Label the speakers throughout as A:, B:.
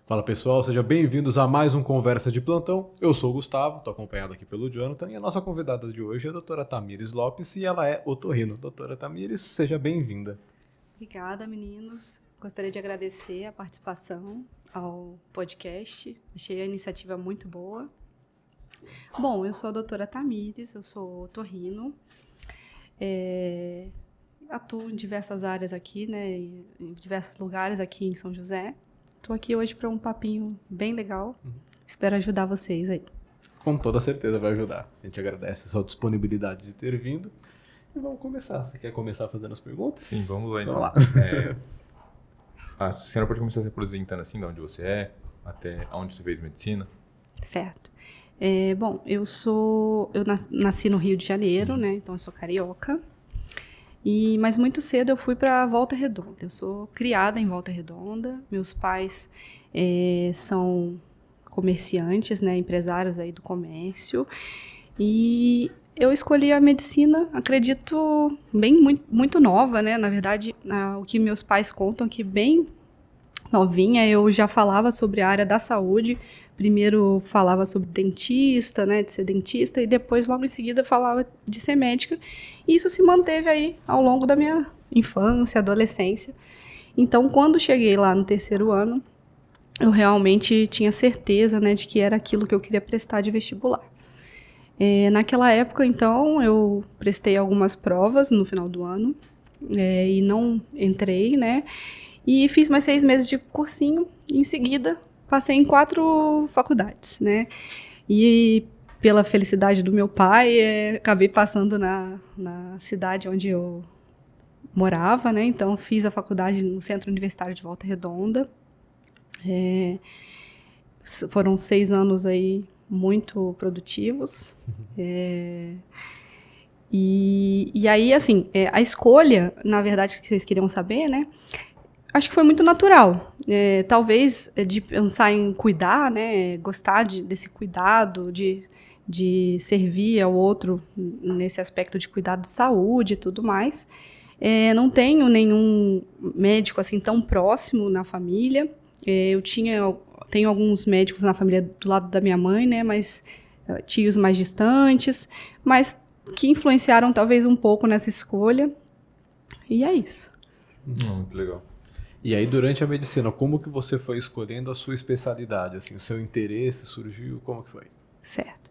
A: Fala pessoal, sejam bem-vindos a mais um Conversa de Plantão. Eu sou o Gustavo, estou acompanhado aqui pelo Jonathan e a nossa convidada de hoje é a doutora Tamires Lopes e ela é otorrino. Doutora Tamires, seja bem-vinda.
B: Obrigada, meninos. Gostaria de agradecer a participação ao podcast. Achei a iniciativa muito boa. Bom, eu sou a doutora Tamires, eu sou otorrino. Atuo em diversas áreas aqui, né, em diversos lugares aqui em São José. Estou aqui hoje para um papinho bem legal. Espero ajudar vocês aí.
A: Com toda certeza vai ajudar. A gente agradece a sua disponibilidade de ter vindo. E vamos começar. Você quer começar fazendo as perguntas?
C: Sim, vamos lá então.
A: Vamos lá.
C: A senhora pode começar se apresentando assim, de onde você é, até onde você fez medicina?
B: Certo. Bom, eu nasci no Rio de Janeiro, né? Então eu sou carioca. Mas muito cedo eu fui para Volta Redonda. Eu sou criada em Volta Redonda. Meus pais são comerciantes, né, empresários aí do comércio. E eu escolhi a medicina, acredito, muito nova, né? Na verdade, o que meus pais contam que bem novinha eu já falava sobre a área da saúde. Primeiro falava sobre dentista, né, de ser dentista, e depois, logo em seguida, falava de ser médica. E isso se manteve aí ao longo da minha infância, adolescência. Então, quando cheguei lá no terceiro ano, eu realmente tinha certeza, né, de que era aquilo que eu queria prestar de vestibular. Naquela época, então, eu prestei algumas provas no final do ano e não entrei, né? E fiz mais 6 meses de cursinho e, em seguida, passei em 4 faculdades, né? E pela felicidade do meu pai, acabei passando na cidade onde eu morava, né? Então, fiz a faculdade no Centro Universitário de Volta Redonda. Foram 6 anos aí muito produtivos. E aí, assim, a escolha, na verdade, que vocês queriam saber, né? Acho que foi muito natural, talvez de pensar em cuidar, né, gostar desse cuidado, de servir ao outro nesse aspecto de cuidado de saúde e tudo mais. Não tenho nenhum médico assim tão próximo na família. Tenho alguns médicos na família do lado da minha mãe, né, mas tios mais distantes, mas que influenciaram talvez um pouco nessa escolha. E é isso.
C: Muito legal.
A: E aí, durante a medicina, como que você foi escolhendo a sua especialidade? Assim, o seu interesse surgiu, como que foi?
B: Certo.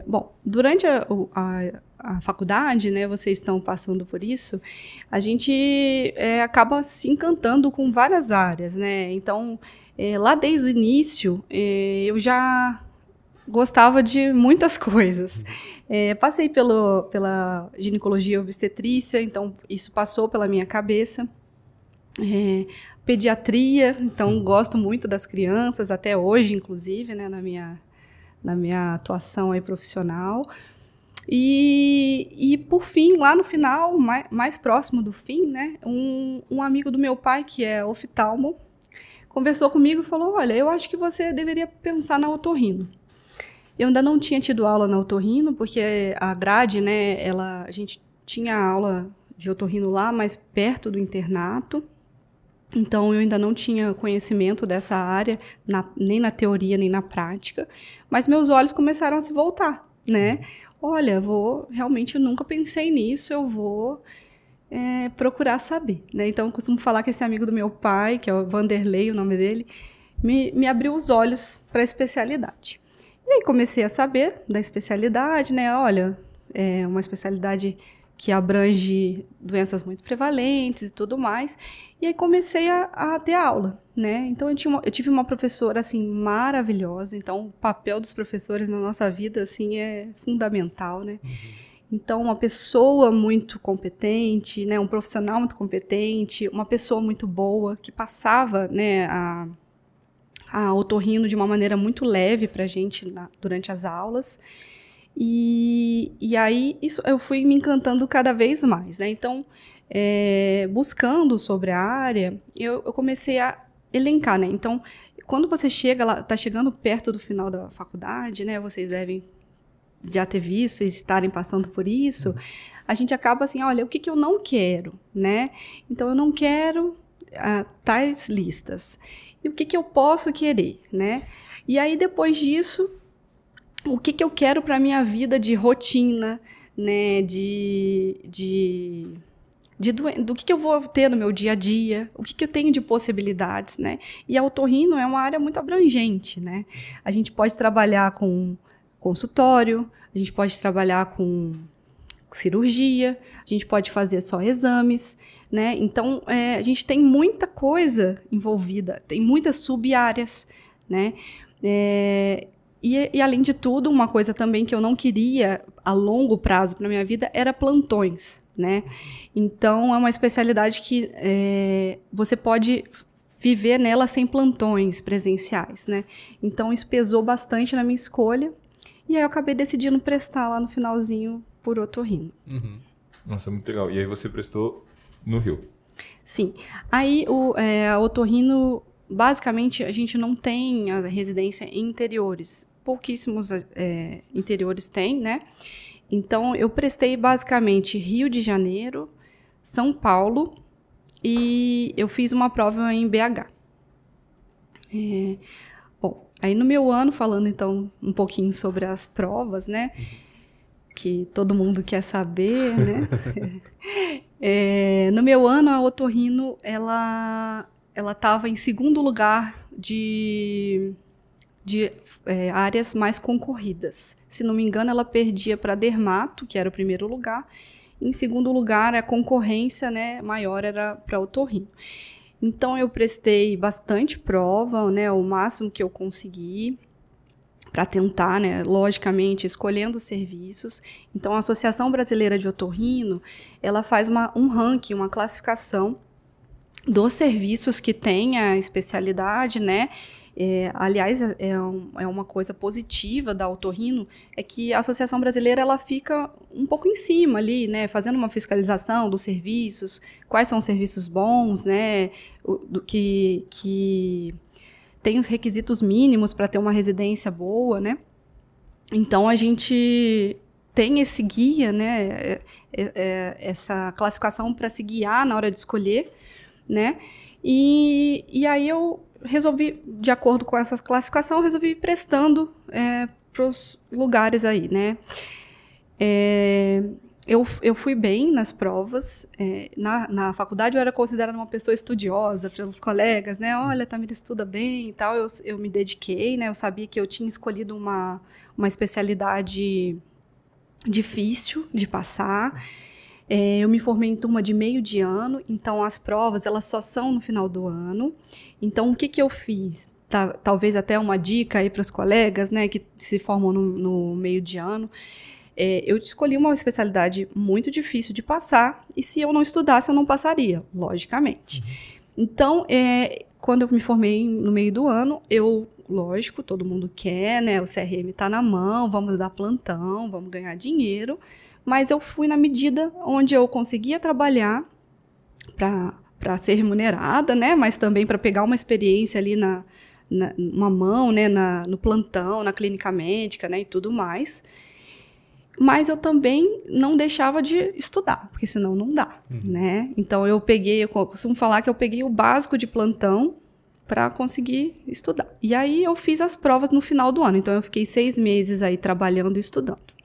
B: Bom, durante a faculdade, né, vocês estão passando por isso, a gente acaba se encantando com várias áreas, né? Então, lá desde o início, eu já gostava de muitas coisas. Passei pela ginecologia e obstetrícia, então isso passou pela minha cabeça. Pediatria, então gosto muito das crianças, até hoje, inclusive, né, na minha atuação aí profissional. E por fim, lá no final, mais próximo do fim, né, um amigo do meu pai, que é oftalmo, conversou comigo e falou: olha, eu acho que você deveria pensar na otorrino. Eu ainda não tinha tido aula na otorrino, porque a grade, né, a gente tinha aula de otorrino lá, mas perto do internato. Então, eu ainda não tinha conhecimento dessa área, nem na teoria, nem na prática. Mas meus olhos começaram a se voltar, né? Olha, realmente eu nunca pensei nisso, eu vou procurar saber, né? Então, eu costumo falar que esse amigo do meu pai, que é o Vanderlei, o nome dele, me abriu os olhos para a especialidade. E aí comecei a saber da especialidade, né? Olha, é uma especialidade que abrange doenças muito prevalentes e tudo mais. E aí comecei a ter aula, né? Então, eu tive uma professora, assim, maravilhosa. Então, o papel dos professores na nossa vida, assim, é fundamental, né? Então, uma pessoa muito competente, né? Um profissional muito competente, uma pessoa muito boa, que passava, né, a otorrino de uma maneira muito leve para a gente durante as aulas. E aí eu fui me encantando cada vez mais, né? Então, buscando sobre a área, eu comecei a elencar, né? Então, quando você está chegando perto do final da faculdade, né? Vocês devem já ter visto e estarem passando por isso. A gente acaba assim, olha, o que eu não quero, né? Então, eu não quero tais listas. E o que eu posso querer, né? E aí, depois disso, o que eu quero para a minha vida de rotina, né? Do que eu vou ter no meu dia a dia, o que eu tenho de possibilidades, né? E a otorrino é uma área muito abrangente, né? A gente pode trabalhar com consultório, a gente pode trabalhar com cirurgia, a gente pode fazer só exames, né? Então, a gente tem muita coisa envolvida, tem muitas sub-áreas, né? E, além de tudo, uma coisa também que eu não queria a longo prazo para minha vida era plantões, né? Então, é uma especialidade que você pode viver nela sem plantões presenciais, né? Então, isso pesou bastante na minha escolha. E aí eu acabei decidindo prestar lá no finalzinho por otorrino.
C: Uhum. Nossa, muito legal. E aí você prestou no Rio?
B: Sim. Aí a otorrino, basicamente, a gente não tem a residência em interiores. Pouquíssimos interiores tem, né? Então, eu prestei basicamente Rio de Janeiro, São Paulo e eu fiz uma prova em BH. Bom, aí no meu ano, falando então um pouquinho sobre as provas, né? Que todo mundo quer saber, né? No meu ano, a otorrino, ela estava em segundo lugar de áreas mais concorridas. Se não me engano, ela perdia para dermato, que era o primeiro lugar. Em segundo lugar, a concorrência, né, maior era para otorrino. Então, eu prestei bastante prova, né, o máximo que eu consegui, para tentar, né, logicamente, escolhendo os serviços. Então, a Associação Brasileira de Otorrino, ela faz um ranking, uma classificação dos serviços que tem a especialidade, né? Aliás, é uma coisa positiva da otorrino, é que a Associação Brasileira ela fica um pouco em cima ali, né, fazendo uma fiscalização dos serviços, quais são os serviços bons, né, que tem os requisitos mínimos para ter uma residência boa, né. Então, a gente tem esse guia, né, essa classificação para se guiar na hora de escolher, né, e aí eu resolvi, de acordo com essa classificação, resolvi ir prestando para os lugares aí, né. Eu fui bem nas provas. Na faculdade eu era considerada uma pessoa estudiosa pelos colegas, né? Olha, Tamires estuda bem e tal. Eu me dediquei, né? Eu sabia que eu tinha escolhido uma especialidade difícil de passar. Eu me formei em turma de meio de ano, então as provas elas só são no final do ano. Então, o que eu fiz? Talvez até uma dica aí para os colegas, né, que se formam no meio de ano. Eu escolhi uma especialidade muito difícil de passar, e se eu não estudasse, eu não passaria, logicamente. Então, quando eu me formei no meio do ano, lógico, todo mundo quer, né, o CRM está na mão, vamos dar plantão, vamos ganhar dinheiro, mas eu fui na medida onde eu conseguia trabalhar para ser remunerada, né, mas também para pegar uma experiência ali uma mão, né, no plantão, na clínica médica, né, e tudo mais. Mas eu também não deixava de estudar, porque senão não dá, né? Então eu costumo falar que eu peguei o básico de plantão para conseguir estudar. E aí eu fiz as provas no final do ano, então eu fiquei 6 meses aí trabalhando e estudando.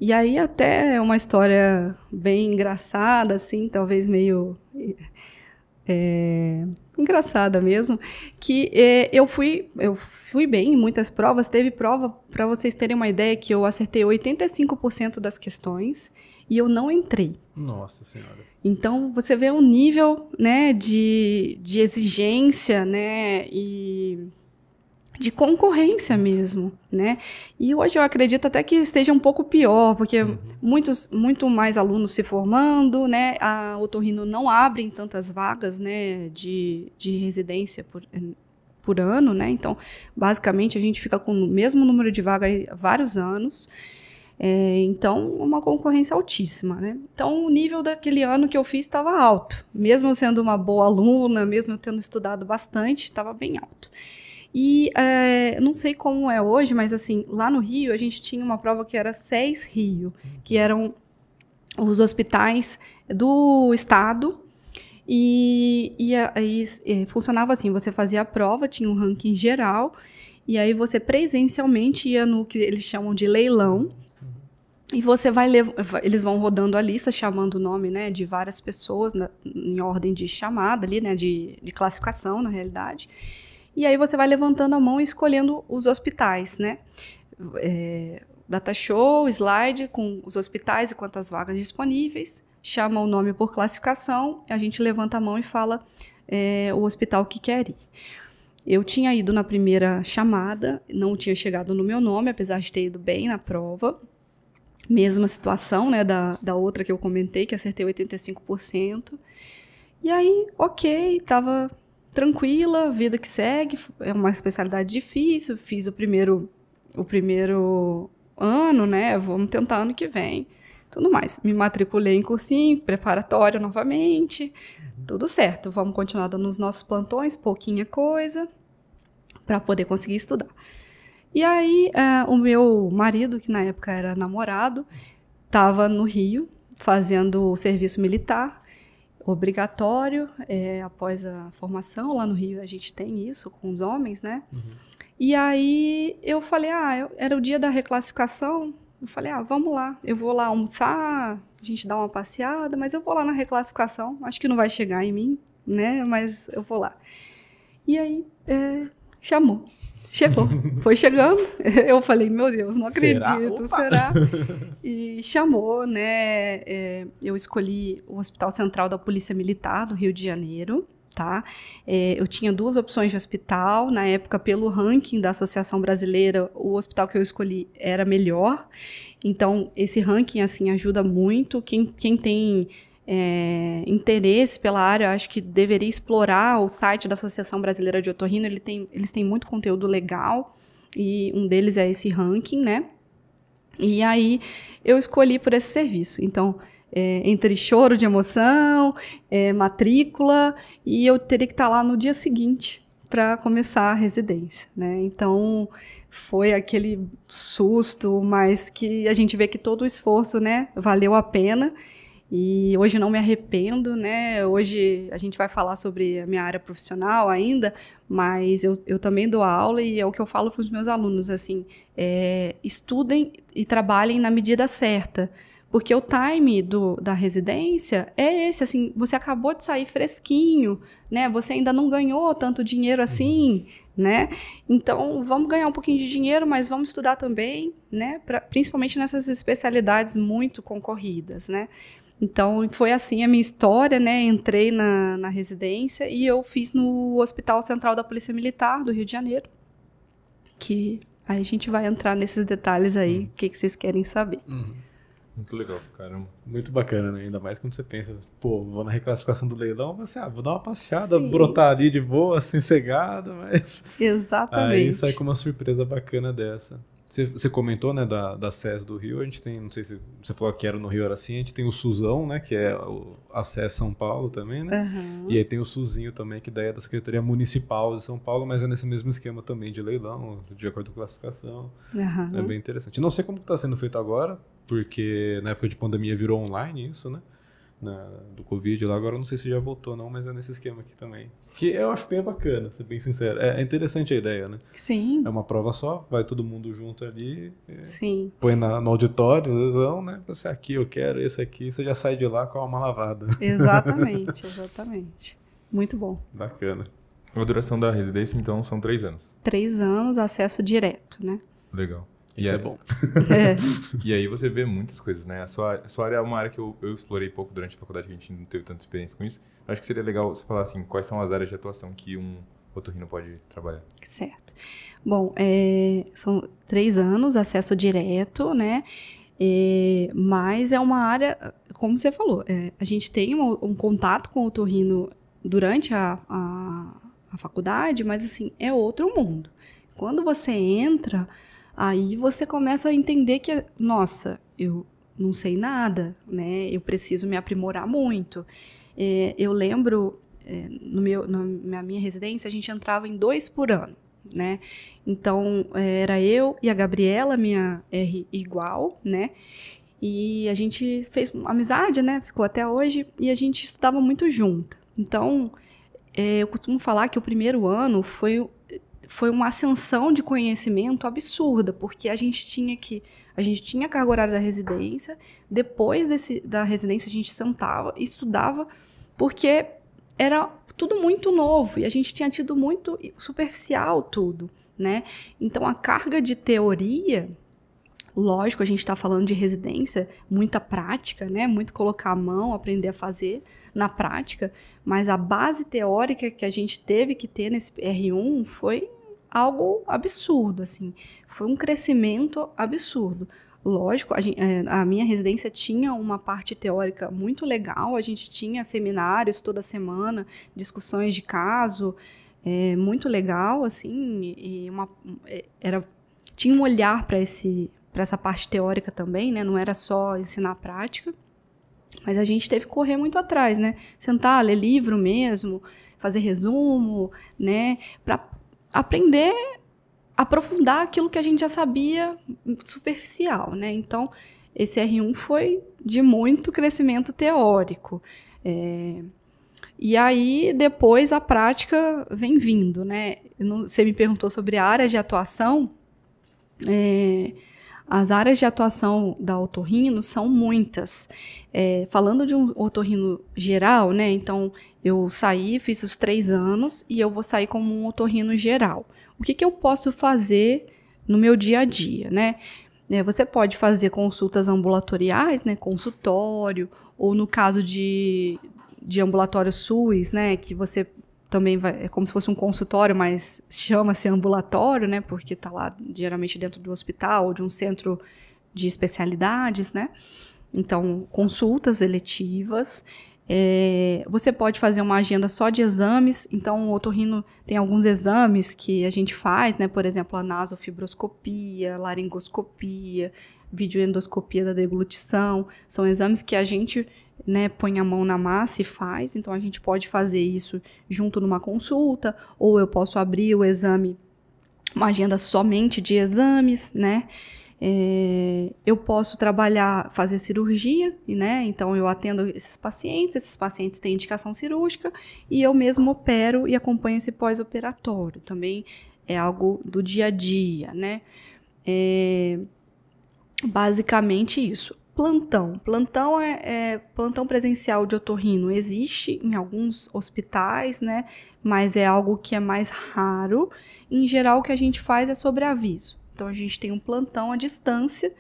B: E aí até é uma história bem engraçada, assim, talvez meio engraçada mesmo, que eu fui bem em muitas provas. Teve prova, para vocês terem uma ideia, que eu acertei 85% das questões e eu não entrei.
A: Nossa Senhora. Então,
B: você vê um nível, né, de exigência, né, e de concorrência mesmo, né? E hoje eu acredito até que esteja um pouco pior, porque muito mais alunos se formando, né? A otorrino não abre tantas vagas, né, de residência por ano, né? Então, basicamente, a gente fica com o mesmo número de vagas há vários anos. Então, uma concorrência altíssima, né? Então, o nível daquele ano que eu fiz estava alto. Mesmo eu sendo uma boa aluna, mesmo eu tendo estudado bastante, estava bem alto. E não sei como é hoje, mas assim, lá no Rio a gente tinha uma prova que era SES Rio, que eram os hospitais do estado, E aí funcionava assim, você fazia a prova, tinha um ranking geral, e aí você presencialmente ia no que eles chamam de leilão, e você eles vão rodando a lista, chamando o nome, né, de várias pessoas, em ordem de chamada ali, né, de classificação, na realidade. E aí você vai levantando a mão e escolhendo os hospitais, né? Data show, slide com os hospitais e quantas vagas disponíveis, chama o nome por classificação, a gente levanta a mão e fala o hospital que quer ir. Eu tinha ido na primeira chamada, não tinha chegado no meu nome, apesar de ter ido bem na prova. Mesma situação, né, da outra que eu comentei, que acertei 85%. E aí, ok, estava tranquila, vida que segue, é uma especialidade difícil, fiz o primeiro ano, né, vamos tentar ano que vem, tudo mais. Me matriculei em cursinho, preparatório novamente, tudo certo, vamos continuar dando os nossos plantões, pouquinha coisa, para poder conseguir estudar. E aí, o meu marido, que na época era namorado, estava no Rio, fazendo o serviço militar, obrigatório, após a formação. Lá no Rio a gente tem isso com os homens, né? Uhum. E aí eu falei, era o dia da reclassificação, eu falei, vamos lá, eu vou lá almoçar, a gente dá uma passeada, mas eu vou lá na reclassificação, acho que não vai chegar em mim, né? Mas eu vou lá. E aí, chamou. Chegou, foi chegando, eu falei, meu Deus, não acredito, será? E chamou, né, eu escolhi o Hospital Central da Polícia Militar do Rio de Janeiro, tá? Eu tinha 2 opções de hospital, na época, pelo ranking da Associação Brasileira, o hospital que eu escolhi era melhor, então esse ranking, assim, ajuda muito, quem tem interesse pela área, acho que deveria explorar o site da Associação Brasileira de Otorrino, eles têm muito conteúdo legal, e um deles é esse ranking, né? E aí, eu escolhi por esse serviço. Então, entre choro de emoção, matrícula, e eu teria que estar lá no dia seguinte para começar a residência, né? Então, foi aquele susto, mas que a gente vê que todo o esforço, né, valeu a pena. E hoje não me arrependo, né? Hoje a gente vai falar sobre a minha área profissional ainda, mas eu também dou aula e é o que eu falo para os meus alunos, assim, estudem e trabalhem na medida certa, porque o time da residência é esse, assim, você acabou de sair fresquinho, né? Você ainda não ganhou tanto dinheiro assim, né? Então, vamos ganhar um pouquinho de dinheiro, mas vamos estudar também, né? Principalmente nessas especialidades muito concorridas, né? Então, foi assim a minha história, né? Entrei na residência e eu fiz no Hospital Central da Polícia Militar do Rio de Janeiro, que aí a gente vai entrar nesses detalhes aí, o que vocês querem saber.
C: Muito legal, caramba.
A: Muito bacana, né? Ainda mais quando você pensa, vou na reclassificação do leilão, você, vou dar uma passeada, brotar ali de boa, assim, cegado, mas...
B: Exatamente.
A: Aí sai com uma surpresa bacana dessa. Você comentou, né, da SES do Rio, a gente tem, não sei se você falou que era no Rio, era assim, a gente tem o SUSão, né, que é a SES São Paulo também, né, e aí tem o SUSinho também, que daí é da Secretaria Municipal de São Paulo, mas é nesse mesmo esquema também de leilão, de acordo com a classificação, é bem interessante. Não sei como está sendo feito agora, porque na época de pandemia virou online isso, né, do Covid lá, agora eu não sei se já voltou não, mas é nesse esquema aqui também. Que eu acho bem bacana, ser bem sincero. É interessante a ideia, né?
B: Sim.
A: É uma prova só, vai todo mundo junto ali,
B: Sim.
A: Põe no auditório, né? Você aqui, eu quero esse aqui, você já sai de lá com a alma lavada.
B: Exatamente, exatamente. Muito bom.
A: Bacana.
C: A duração da residência, então, são 3 anos.
B: 3 anos, acesso direto, né?
C: Legal.
A: Isso é bom.
C: E aí você vê muitas coisas, né? A sua área é uma área que eu explorei pouco durante a faculdade, que a gente não teve tanta experiência com isso. Eu acho que seria legal você falar assim, quais são as áreas de atuação que um otorrino pode trabalhar.
B: Certo. Bom, são 3 anos, acesso direto, né? Mas é uma área, como você falou, a gente tem um contato com o otorrino durante a faculdade, mas assim, é outro mundo. Quando você entra... Aí você começa a entender que, nossa, eu não sei nada, né? Eu preciso me aprimorar muito. Eu lembro, na minha residência, a gente entrava em 2 por ano, né? Então, era eu e a Gabriela, minha R igual, né? E a gente fez amizade, né? Ficou até hoje, e a gente estudava muito junto. Então, eu costumo falar que o primeiro ano foi uma ascensão de conhecimento absurda, porque a gente tinha a carga horária da residência, depois da residência a gente sentava e estudava, porque era tudo muito novo e a gente tinha tido muito superficial tudo, né? Então, a carga de teoria, lógico, a gente está falando de residência, muita prática, né? Muito colocar a mão, aprender a fazer na prática, mas a base teórica que a gente teve que ter nesse R1 foi algo absurdo, assim. Foi um crescimento absurdo. Lógico, a minha residência tinha uma parte teórica muito legal, a gente tinha seminários toda semana, discussões de caso, muito legal, assim, e tinha um olhar para essa parte teórica também, né? Não era só ensinar a prática, mas a gente teve que correr muito atrás, né? Sentar, ler livro mesmo, fazer resumo, né? Para aprender, aprofundar aquilo que a gente já sabia superficial, né? Então, esse R1 foi de muito crescimento teórico. E aí, depois, a prática vem vindo, né? Você me perguntou sobre a área de atuação. As áreas de atuação da otorrino são muitas. Falando de um otorrino geral, né? Então, eu saí, fiz os 3 anos e eu vou sair como um otorrino geral. O que eu posso fazer no meu dia a dia, né? Você pode fazer consultas ambulatoriais, né? Consultório, ou no caso de ambulatório SUS, né? Que você também é como se fosse um consultório, mas chama-se ambulatório, né? Porque está lá geralmente dentro do hospital ou de um centro de especialidades, né? Então, consultas eletivas. Você pode fazer uma agenda só de exames. Então, o otorrino tem alguns exames que a gente faz, né? Por exemplo, a nasofibroscopia, laringoscopia, videoendoscopia da deglutição. São exames que a gente, né, põe a mão na massa e faz. Então, a gente pode fazer isso junto numa consulta, ou eu posso abrir o exame, uma agenda somente de exames, né? Eu posso fazer cirurgia, né? Então eu atendo esses pacientes têm indicação cirúrgica e eu mesmo opero e acompanho esse pós-operatório. Também é algo do dia a dia, né? Basicamente isso. Plantão plantão presencial de otorrino existe em alguns hospitais, né? Mas é algo que é mais raro. Em geral, o que a gente faz é sobreaviso. Então, a gente tem um plantão à distância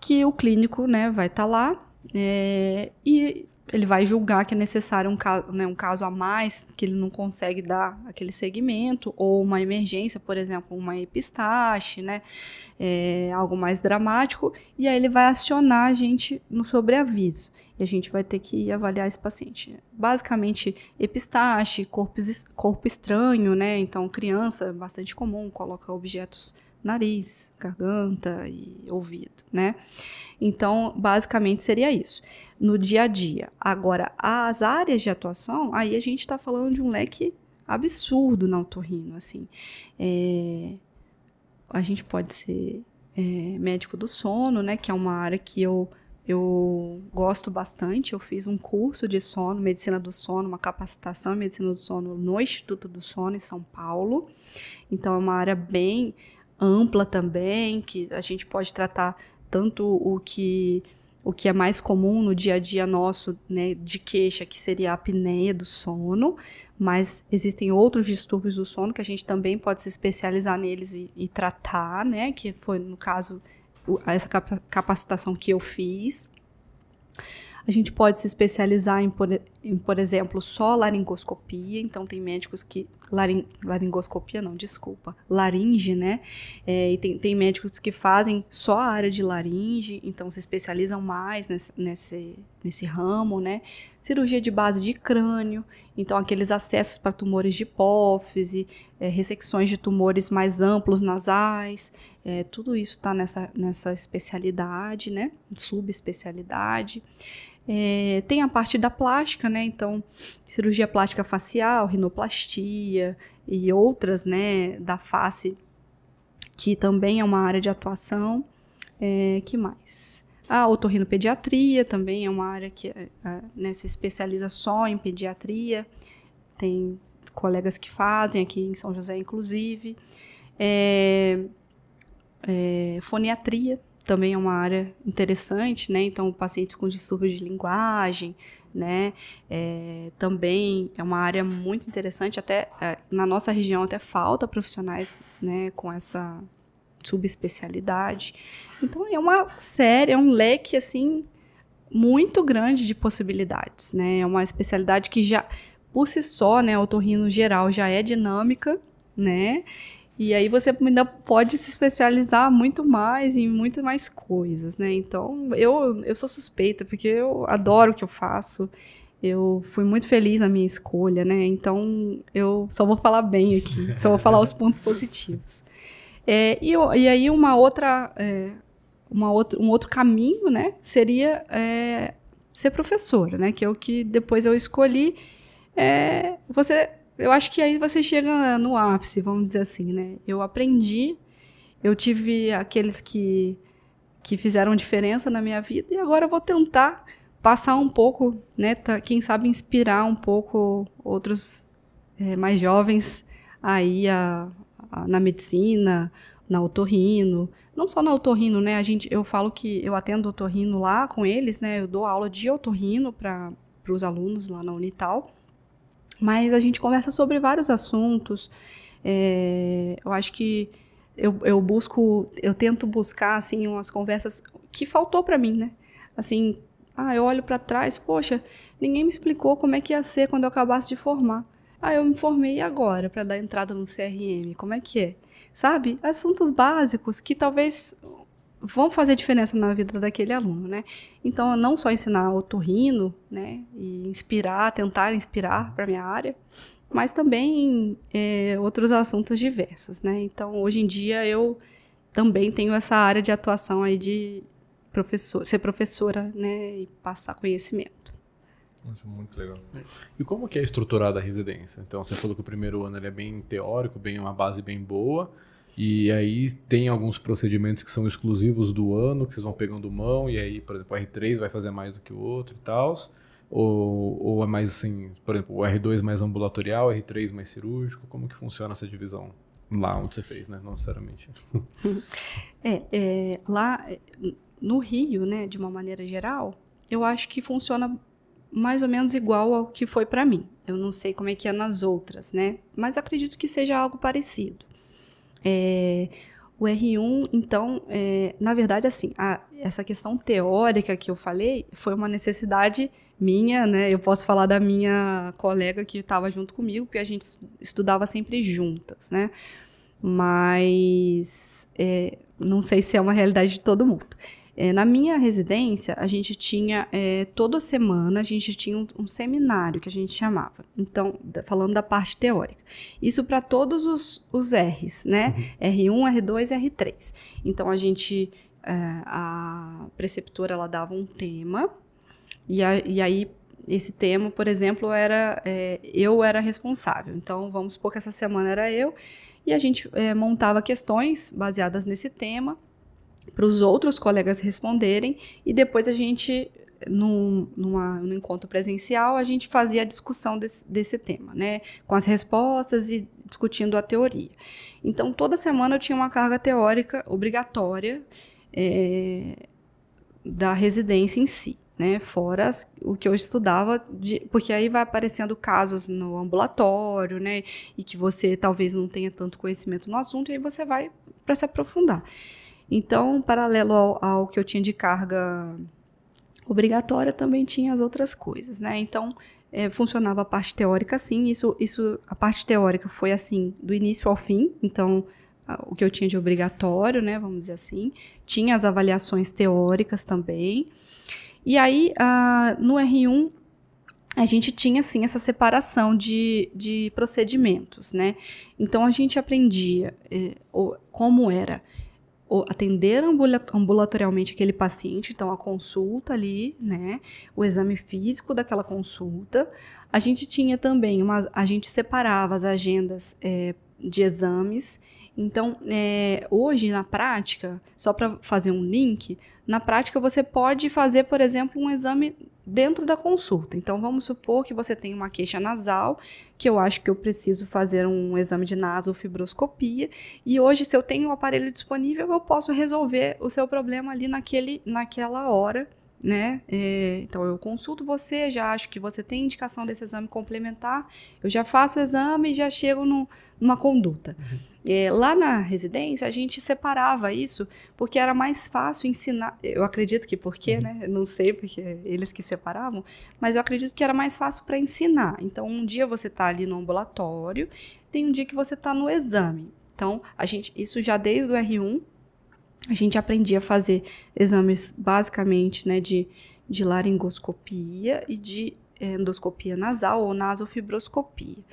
B: que o clínico, né, vai estar lá e ele vai julgar que é necessário um caso a mais, que ele não consegue dar aquele segmento, ou uma emergência, por exemplo, uma epistaxe, né, algo mais dramático, e aí ele vai acionar a gente no sobreaviso. E a gente vai ter que avaliar esse paciente. Basicamente, epistaxe, corpo estranho, né, então criança, bastante comum, coloca objetos nariz, garganta e ouvido, né? Então, basicamente seria isso, no dia a dia. Agora, as áreas de atuação, aí a gente está falando de um leque absurdo na otorrino, assim. A gente pode ser médico do sono, né? Que é uma área que eu gosto bastante. Eu fiz um curso de sono, medicina do sono, uma capacitação em medicina do sono no Instituto do Sono, em São Paulo. Então, é uma área bem ampla também, que a gente pode tratar tanto o que é mais comum no dia a dia nosso, né, de queixa, que seria a apneia do sono, mas existem outros distúrbios do sono que a gente também pode se especializar neles e tratar, né, que foi, no caso, essa capacitação que eu fiz. A gente pode se especializar em, por exemplo, só laringoscopia. Então, tem médicos que... laringoscopia não, desculpa. Laringe, né? E tem médicos que fazem só a área de laringe, então se especializam mais nesse ramo, né? Cirurgia de base de crânio, então aqueles acessos para tumores de hipófise, ressecções de tumores mais amplos nasais, tudo isso está nessa especialidade, né? Subespecialidade. Tem a parte da plástica, né? Então, cirurgia plástica facial, rinoplastia e outras, né, da face, que também é uma área de atuação. Que mais? A otorrinopediatria também é uma área que né, se especializa só em pediatria. Tem colegas que fazem aqui em São José, inclusive. Foniatria também é uma área interessante, né? Então, pacientes com distúrbio de linguagem, né? Também é uma área muito interessante. Até na nossa região até falta profissionais, né, com essa subespecialidade. Então, é um leque assim muito grande de possibilidades, né? É uma especialidade que já por si só, né, otorrino geral já é dinâmica, né? E aí você ainda pode se especializar muito mais em muitas mais coisas, né? Então, eu sou suspeita, porque eu adoro o que eu faço. Eu fui muito feliz na minha escolha, né? Então, eu só vou falar bem aqui, só vou falar os pontos positivos. E aí um outro caminho, né? Seria ser professora, né? Que é o que depois eu escolhi. Eu acho que aí você chega no ápice, vamos dizer assim, né? Eu aprendi, eu tive aqueles que fizeram diferença na minha vida e agora eu vou tentar passar um pouco, né? Quem sabe inspirar um pouco outros mais jovens aí na medicina, na otorrino. Não só na otorrino, né? Eu falo que eu atendo otorrino lá com eles, né? Eu dou aula de otorrino para os alunos lá na Unital. Mas a gente conversa sobre vários assuntos. Eu acho que eu tento buscar assim umas conversas que faltou para mim, né? Assim, eu olho para trás, poxa, ninguém me explicou como é que ia ser quando eu acabasse de formar. Eu me formei agora para dar entrada no CRM, como é que é? Sabe? Assuntos básicos que talvez vão fazer diferença na vida daquele aluno, né? Então, não só ensinar otorrino, né? E tentar inspirar para a minha área, mas também outros assuntos diversos, né? Então, hoje em dia, eu também tenho essa área de atuação aí de ser professora, né? E passar conhecimento.
C: Nossa, muito legal.
A: E como que é estruturada a residência? Então, você falou que o primeiro ano ele é bem teórico, uma base bem boa. E aí tem alguns procedimentos que são exclusivos do ano, que vocês vão pegando mão, e aí, por exemplo, o R3 vai fazer mais do que o outro e tal. Ou é mais assim, por exemplo, o R2 mais ambulatorial, R3 mais cirúrgico? Como que funciona essa divisão lá onde você fez, né? Não necessariamente.
B: Lá no Rio, né, de uma maneira geral, eu acho que funciona mais ou menos igual ao que foi para mim. Eu não sei como é que é nas outras, né? Mas acredito que seja algo parecido. O R1, então, na verdade, assim, essa questão teórica que eu falei foi uma necessidade minha, né? Eu posso falar da minha colega que estava junto comigo, porque a gente estudava sempre juntas, né? Mas não sei se é uma realidade de todo mundo. Na minha residência, a gente tinha, toda semana, a gente tinha um seminário que a gente chamava. Então, falando da parte teórica. Isso para todos os R's, né? R1, R2 e R3. Então, a preceptora, ela dava um tema, e aí, esse tema, por exemplo, eu era responsável. Então, vamos supor que essa semana era eu, e a gente montava questões baseadas nesse tema, para os outros colegas responderem, e depois a gente, no encontro presencial, a gente fazia a discussão desse tema, né? Com as respostas e discutindo a teoria. Então, toda semana eu tinha uma carga teórica obrigatória da residência em si, né? Fora o que eu estudava, porque aí vai aparecendo casos no ambulatório, né? E que você talvez não tenha tanto conhecimento no assunto, e aí você vai para se aprofundar. Então, paralelo ao que eu tinha de carga obrigatória, também tinha as outras coisas, né? Então, funcionava a parte teórica assim, a parte teórica foi assim, do início ao fim. Então, o que eu tinha de obrigatório, né, vamos dizer assim, tinha as avaliações teóricas também. E aí, no R1, a gente tinha, assim, essa separação de procedimentos, né? Então, a gente aprendia como era atender ambulatorialmente aquele paciente, então a consulta ali, né, o exame físico daquela consulta. A gente tinha também a gente separava as agendas de exames Então, hoje, na prática, só para fazer um link, na prática você pode fazer, por exemplo, um exame dentro da consulta. Então, vamos supor que você tem uma queixa nasal, que eu acho que eu preciso fazer um exame de nasofibroscopia, e hoje, se eu tenho o aparelho disponível, eu posso resolver o seu problema ali naquela hora, né? Então, eu consulto você, já acho que você tem indicação desse exame complementar, eu já faço o exame e já chego numa conduta. Lá na residência, a gente separava isso porque era mais fácil ensinar. Eu acredito que né? Não sei porque eles que separavam, mas eu acredito que era mais fácil para ensinar. Então, um dia você está ali no ambulatório, tem um dia que você está no exame. Então, isso já desde o R1, a gente aprendia a fazer exames basicamente, né, de laringoscopia e de endoscopia nasal ou nasofibroscopia.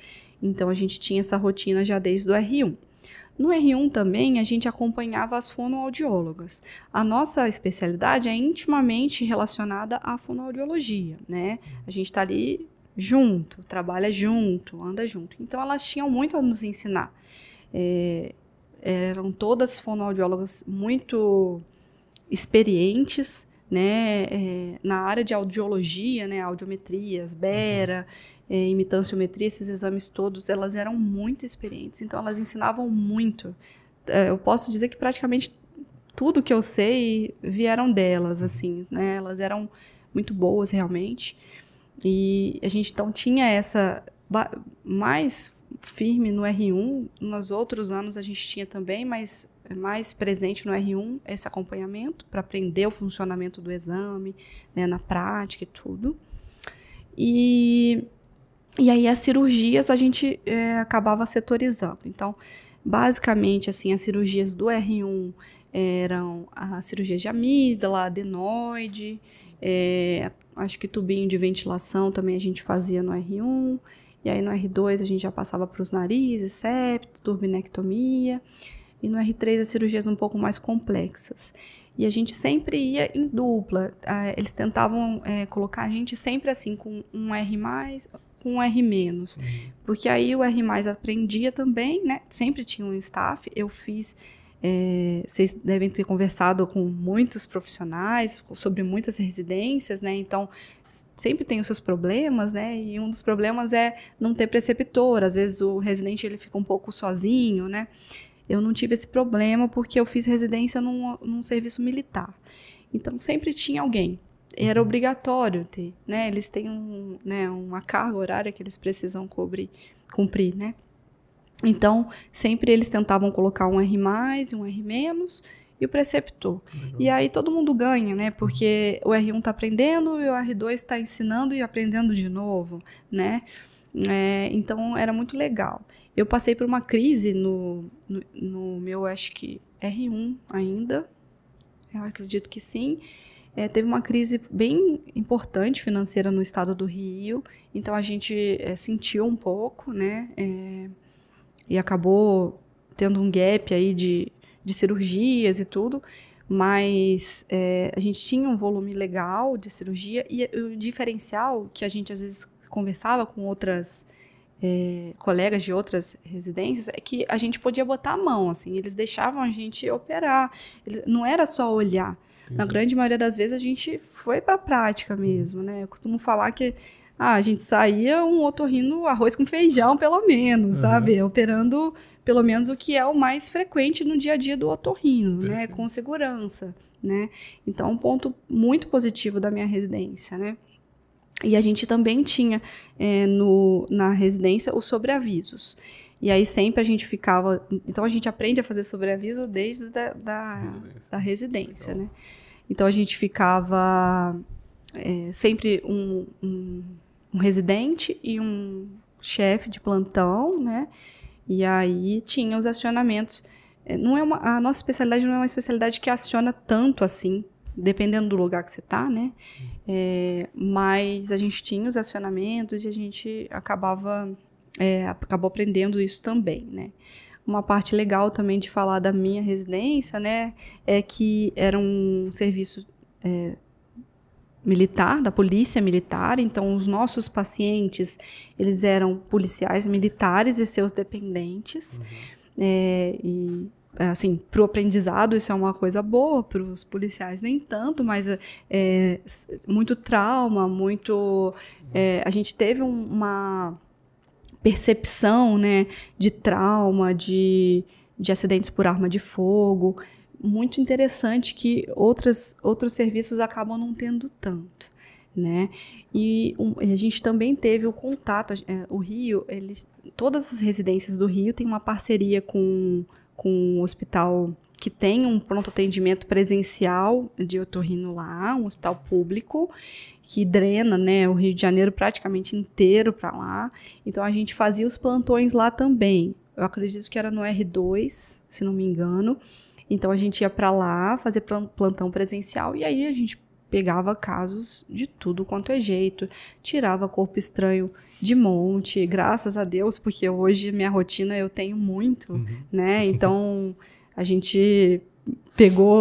B: Então, a gente tinha essa rotina já desde o R1. No R1 também, a gente acompanhava as fonoaudiólogas. A nossa especialidade é intimamente relacionada à fonoaudiologia, né? A gente está ali junto, trabalha junto, anda junto. Então, elas tinham muito a nos ensinar. Eram todas fonoaudiólogas muito experientes, né, na área de audiologia, né, audiometrias, bera, imitanciometria, esses exames todos, elas eram muito experientes, então elas ensinavam muito. Eu posso dizer que praticamente tudo que eu sei vieram delas, assim, né, elas eram muito boas realmente, e a gente então tinha essa mais firme no R1, nos outros anos a gente tinha também, mas mais presente no R1 esse acompanhamento para aprender o funcionamento do exame, né, na prática e tudo. E aí as cirurgias a gente acabava setorizando. Então, basicamente, assim, as cirurgias do R1 eram a cirurgia de amígdala, adenoide, acho que tubinho de ventilação também a gente fazia no R1. E aí no R2 a gente já passava para os narizes, septo, turbinectomia. E no R3 as cirurgias um pouco mais complexas. E a gente sempre ia em dupla. Eles tentavam colocar a gente sempre assim, com um R+, com um R-. Porque aí o R+ aprendia também, né? Sempre tinha um staff. Eu fiz... vocês devem ter conversado com muitos profissionais sobre muitas residências, né? Então, sempre tem os seus problemas, né? E um dos problemas é não ter preceptor. Às vezes o residente ele fica um pouco sozinho, né? Eu não tive esse problema porque eu fiz residência num serviço militar. Então, sempre tinha alguém. Era obrigatório ter, né? Eles têm uma carga horária que eles precisam cumprir, né? Então, sempre eles tentavam colocar um R+, um R- e o preceptor. Legal. E aí todo mundo ganha, né? Porque o R1 está aprendendo e o R2 está ensinando e aprendendo de novo, né? Então, era muito legal. Eu passei por uma crise no meu, acho que R1 ainda, eu acredito que sim. Teve uma crise bem importante financeira no estado do Rio, então a gente sentiu um pouco, né? E acabou tendo um gap aí de cirurgias e tudo, mas a gente tinha um volume legal de cirurgia e o diferencial que a gente às vezes conversava com outras colegas de outras residências é que a gente podia botar a mão, assim, eles deixavam a gente operar, não era só olhar. Na grande maioria das vezes a gente foi para a prática mesmo, né? Eu costumo falar que a gente saía um otorrino arroz com feijão, pelo menos, sabe? Operando, pelo menos, o que é o mais frequente no dia a dia do otorrino, né? Com segurança, né? Então, um ponto muito positivo da minha residência, né? E a gente também tinha na residência os sobreavisos. E aí sempre a gente ficava... Então, a gente aprende a fazer sobreaviso desde da residência, né? Então, a gente ficava sempre um residente e um chefe de plantão, né? E aí tinha os acionamentos. A nossa especialidade não é uma especialidade que aciona tanto assim, dependendo do lugar que você está, né? Mas a gente tinha os acionamentos e a gente acabou aprendendo isso também, né? Uma parte legal também de falar da minha residência, né? É que era um serviço militar, da polícia militar, então os nossos pacientes, eles eram policiais militares e seus dependentes, E assim, para o aprendizado isso é uma coisa boa, para os policiais nem tanto, mas muito trauma, a gente teve uma percepção, né, de trauma, de acidentes por arma de fogo, muito interessante que outros serviços acabam não tendo tanto, né? E a gente também teve o contato, o Rio, todas as residências do Rio têm uma parceria com um hospital que tem um pronto atendimento presencial de otorrino lá, um hospital público, que drena, né, o Rio de Janeiro praticamente inteiro para lá. Então, a gente fazia os plantões lá também. Eu acredito que era no R2, se não me engano. Então, a gente ia para lá fazer plantão presencial e aí a gente pegava casos de tudo quanto é jeito, tirava corpo estranho de monte, graças a Deus, porque hoje minha rotina eu tenho muito, né? Então, a gente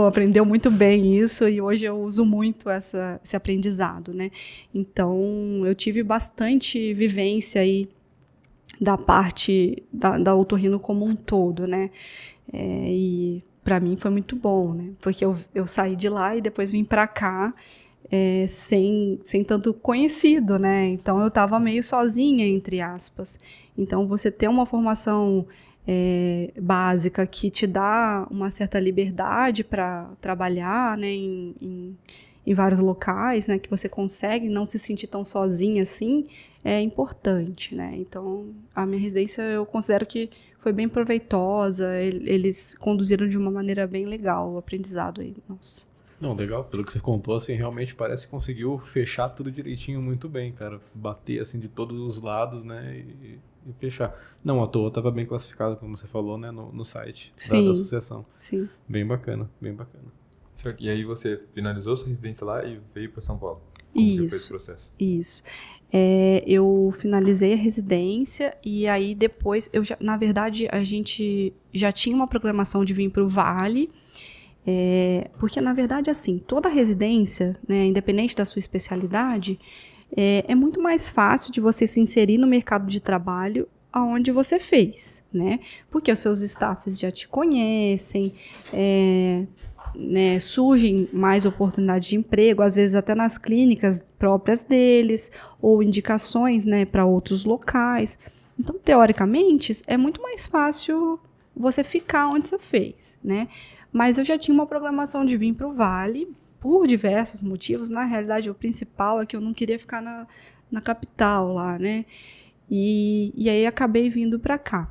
B: aprendeu muito bem isso e hoje eu uso muito esse aprendizado, né? Então, eu tive bastante vivência aí da parte da otorrino como um todo, né? E para mim foi muito bom, né? Porque eu saí de lá e depois vim para cá sem tanto conhecido, né? Então eu estava meio sozinha, entre aspas. Então você ter uma formação básica que te dá uma certa liberdade para trabalhar, né? Em vários locais, né? Que você consegue não se sentir tão sozinha assim, é importante, né? Então a minha residência eu considero que foi bem proveitosa, eles conduziram de uma maneira bem legal o aprendizado aí, nossa.
A: Não, legal, pelo que você contou, assim, realmente parece que conseguiu fechar tudo direitinho muito bem, cara. Bater, assim, de todos os lados, né, e fechar. Não, à toa estava bem classificado, como você falou, né, no site da associação.
B: Sim.
A: Bem bacana, bem bacana.
C: Certo. E aí você finalizou sua residência lá e veio para São Paulo?
B: Como que foi esse processo? Isso. Eu finalizei a residência e aí depois, na verdade, a gente já tinha uma programação de vir para o Vale, porque, na verdade, assim, toda residência, né, independente da sua especialidade, é muito mais fácil de você se inserir no mercado de trabalho aonde você fez, né? Porque os seus staffs já te conhecem, né, surgem mais oportunidades de emprego, às vezes até nas clínicas próprias deles, ou indicações, né, para outros locais. Então, teoricamente, é muito mais fácil você ficar onde você fez, né? Mas eu já tinha uma programação de vir para o Vale, por diversos motivos. Na realidade, o principal é que eu não queria ficar na capital lá, né? E aí acabei vindo para cá.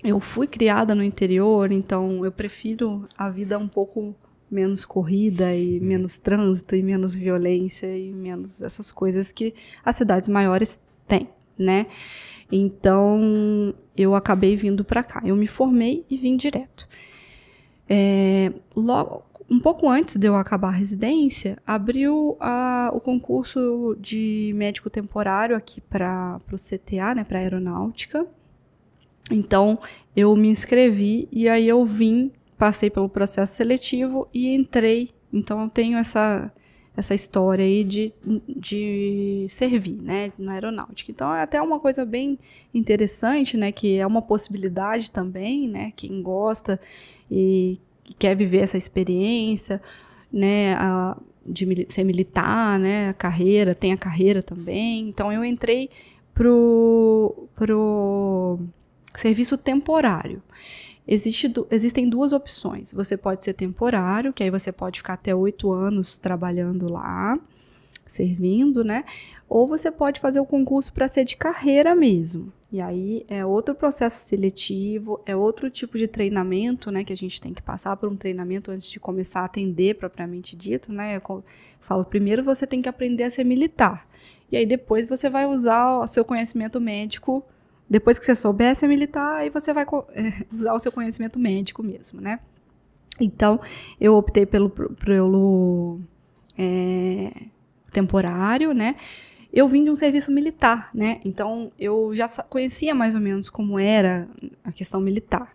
B: Eu fui criada no interior, então eu prefiro a vida um pouco menos corrida e menos trânsito e menos violência e menos essas coisas que as cidades maiores têm, né? Então, eu acabei vindo para cá. Eu me formei e vim direto. Logo, um pouco antes de eu acabar a residência, abriu o concurso de médico temporário aqui para o CTA, né, para a aeronáutica. Então, eu me inscrevi e aí eu passei pelo processo seletivo e entrei. Então, eu tenho essa história aí de servir, né, na aeronáutica. Então, é até uma coisa bem interessante, né, que é uma possibilidade também, né, quem gosta e que quer viver essa experiência, né, de ser militar, né, tem a carreira também. Então, eu entrei pro serviço temporário. Existem duas opções. Você pode ser temporário, que aí você pode ficar até 8 anos trabalhando lá, servindo, né? Ou você pode fazer o concurso para ser de carreira mesmo. E aí é outro processo seletivo, é outro tipo de treinamento, né? Que a gente tem que passar por um treinamento antes de começar a atender propriamente dito, né? Eu falo, primeiro você tem que aprender a ser militar. E aí depois você vai usar o seu conhecimento médico. Depois que você souber ser militar, aí você vai usar o seu conhecimento médico mesmo, né? Então, eu optei pelo temporário, né? Eu vim de um serviço militar, né? Então, eu já conhecia mais ou menos como era a questão militar.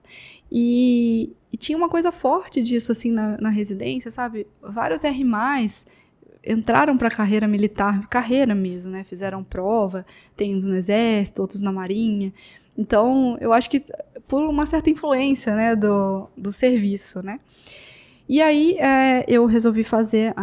B: E tinha uma coisa forte disso, assim, na residência, sabe? Vários R+, entraram para a carreira militar, carreira mesmo, né? Fizeram prova, tem uns no Exército, outros na Marinha. Então, eu acho que por uma certa influência, né, do serviço, né. E aí, eu resolvi fazer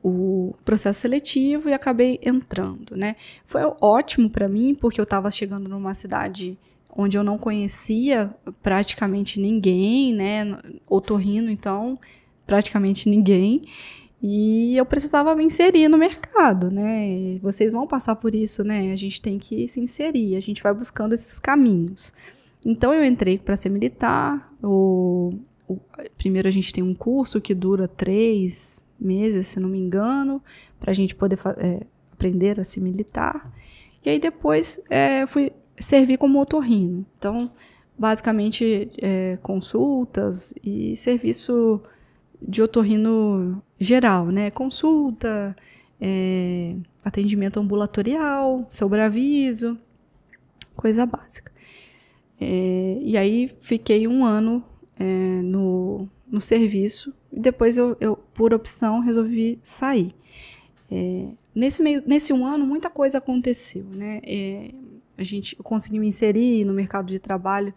B: o processo seletivo e acabei entrando, né. Foi ótimo para mim, porque eu estava chegando numa cidade onde eu não conhecia praticamente ninguém, né, otorrino, então, praticamente ninguém, e eu precisava me inserir no mercado, né, e vocês vão passar por isso, né, a gente tem que se inserir, a gente vai buscando esses caminhos. Então, eu entrei para ser militar, primeiro a gente tem um curso que dura 3 meses, se não me engano, para a gente poder aprender a ser militar, e aí depois fui servir como otorrino. Então, basicamente, consultas e serviço de otorrino geral, né? Consulta, atendimento ambulatorial, sobreaviso, coisa básica. E aí, fiquei 1 ano no serviço, e depois eu, por opção, resolvi sair. Nesse 1 ano, muita coisa aconteceu, né? Eu consegui me inserir no mercado de trabalho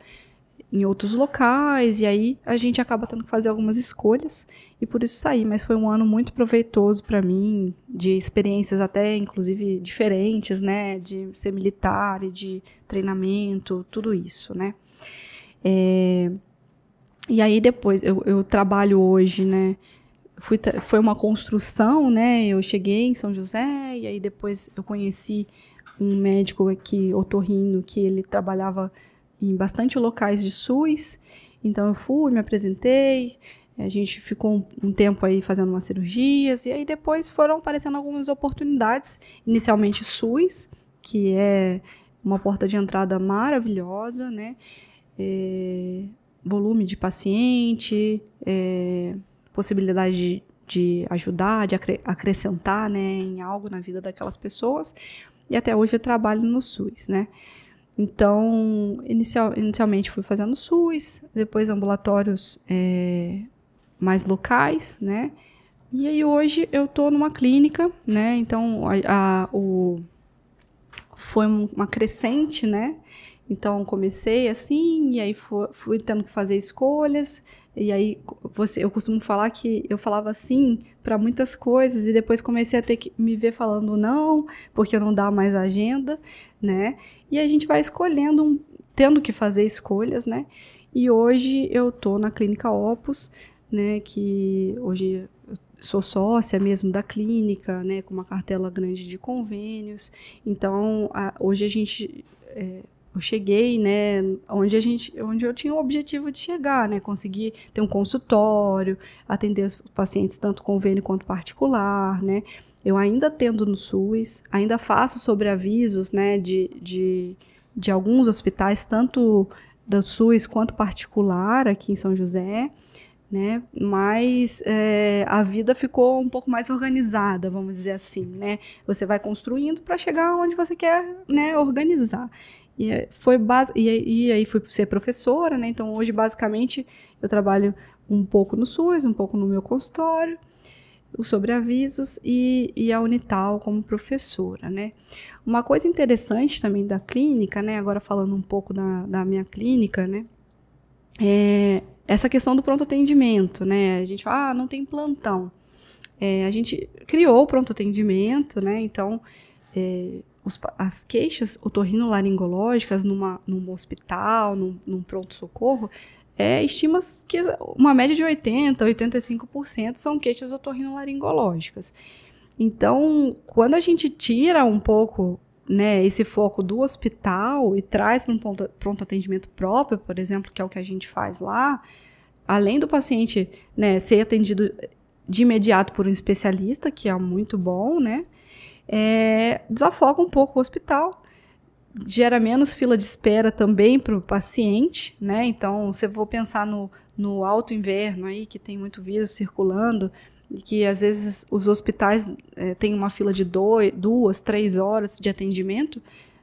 B: em outros locais, e aí a gente acaba tendo que fazer algumas escolhas, e por isso saí. Mas foi 1 ano muito proveitoso para mim, de experiências até, inclusive, diferentes, né? De ser militar e de treinamento, tudo isso, né? E aí depois, eu trabalho hoje, né? Foi uma construção, né? Eu cheguei em São José, e aí depois eu conheci um médico aqui, otorrino, que ele trabalhava em bastante locais de SUS. Então eu fui, me apresentei, a gente ficou um tempo aí fazendo umas cirurgias, e aí depois foram aparecendo algumas oportunidades, inicialmente SUS, que é uma porta de entrada maravilhosa, né? Volume de paciente, possibilidade de ajudar, de acrescentar, né, em algo na vida daquelas pessoas. E até hoje eu trabalho no SUS, né? Então, inicialmente fui fazendo SUS, depois ambulatórios mais locais, né? E aí hoje eu estou numa clínica, né? Então, foi uma crescente, né? Então, comecei assim, e aí fui tendo que fazer escolhas, e aí eu costumo falar que eu falava sim para muitas coisas, e depois comecei a ter que me ver falando não, porque não dá mais agenda, né? E a gente vai escolhendo, tendo que fazer escolhas, né? E hoje eu tô na Clínica Opus, né? Que hoje eu sou sócia mesmo da clínica, né? Com uma cartela grande de convênios. Então, hoje a gente... eu cheguei, né, onde eu tinha o objetivo de chegar, né, conseguir ter um consultório, atender os pacientes tanto convênio quanto particular, né. Eu ainda atendo no SUS, ainda faço sobreavisos, né, de alguns hospitais, tanto do SUS quanto particular aqui em São José, né, mas a vida ficou um pouco mais organizada, vamos dizer assim, né. Você vai construindo para chegar onde você quer, né, organizar. E aí fui ser professora, né? Então hoje basicamente eu trabalho um pouco no SUS, um pouco no meu consultório, os sobreavisos e a Unital como professora, né? Uma coisa interessante também da clínica, né? Agora falando um pouco da minha clínica, né? Essa questão do pronto atendimento, né? A gente fala, não tem plantão. A gente criou o pronto atendimento, né? Então as queixas otorrinolaringológicas num hospital, num pronto-socorro, estima-se que uma média de 80%, 85% são queixas otorrinolaringológicas. Então, quando a gente tira um pouco, né, esse foco do hospital e traz para um pronto atendimento próprio, por exemplo, que é o que a gente faz lá, além do paciente, né, ser atendido de imediato por um especialista, que é muito bom, né, desafoga um pouco o hospital, gera menos fila de espera também para o paciente, né? Então, se eu vou pensar no alto inverno aí, que tem muito vírus circulando, e que às vezes os hospitais têm uma fila de 2, 3 horas de atendimento,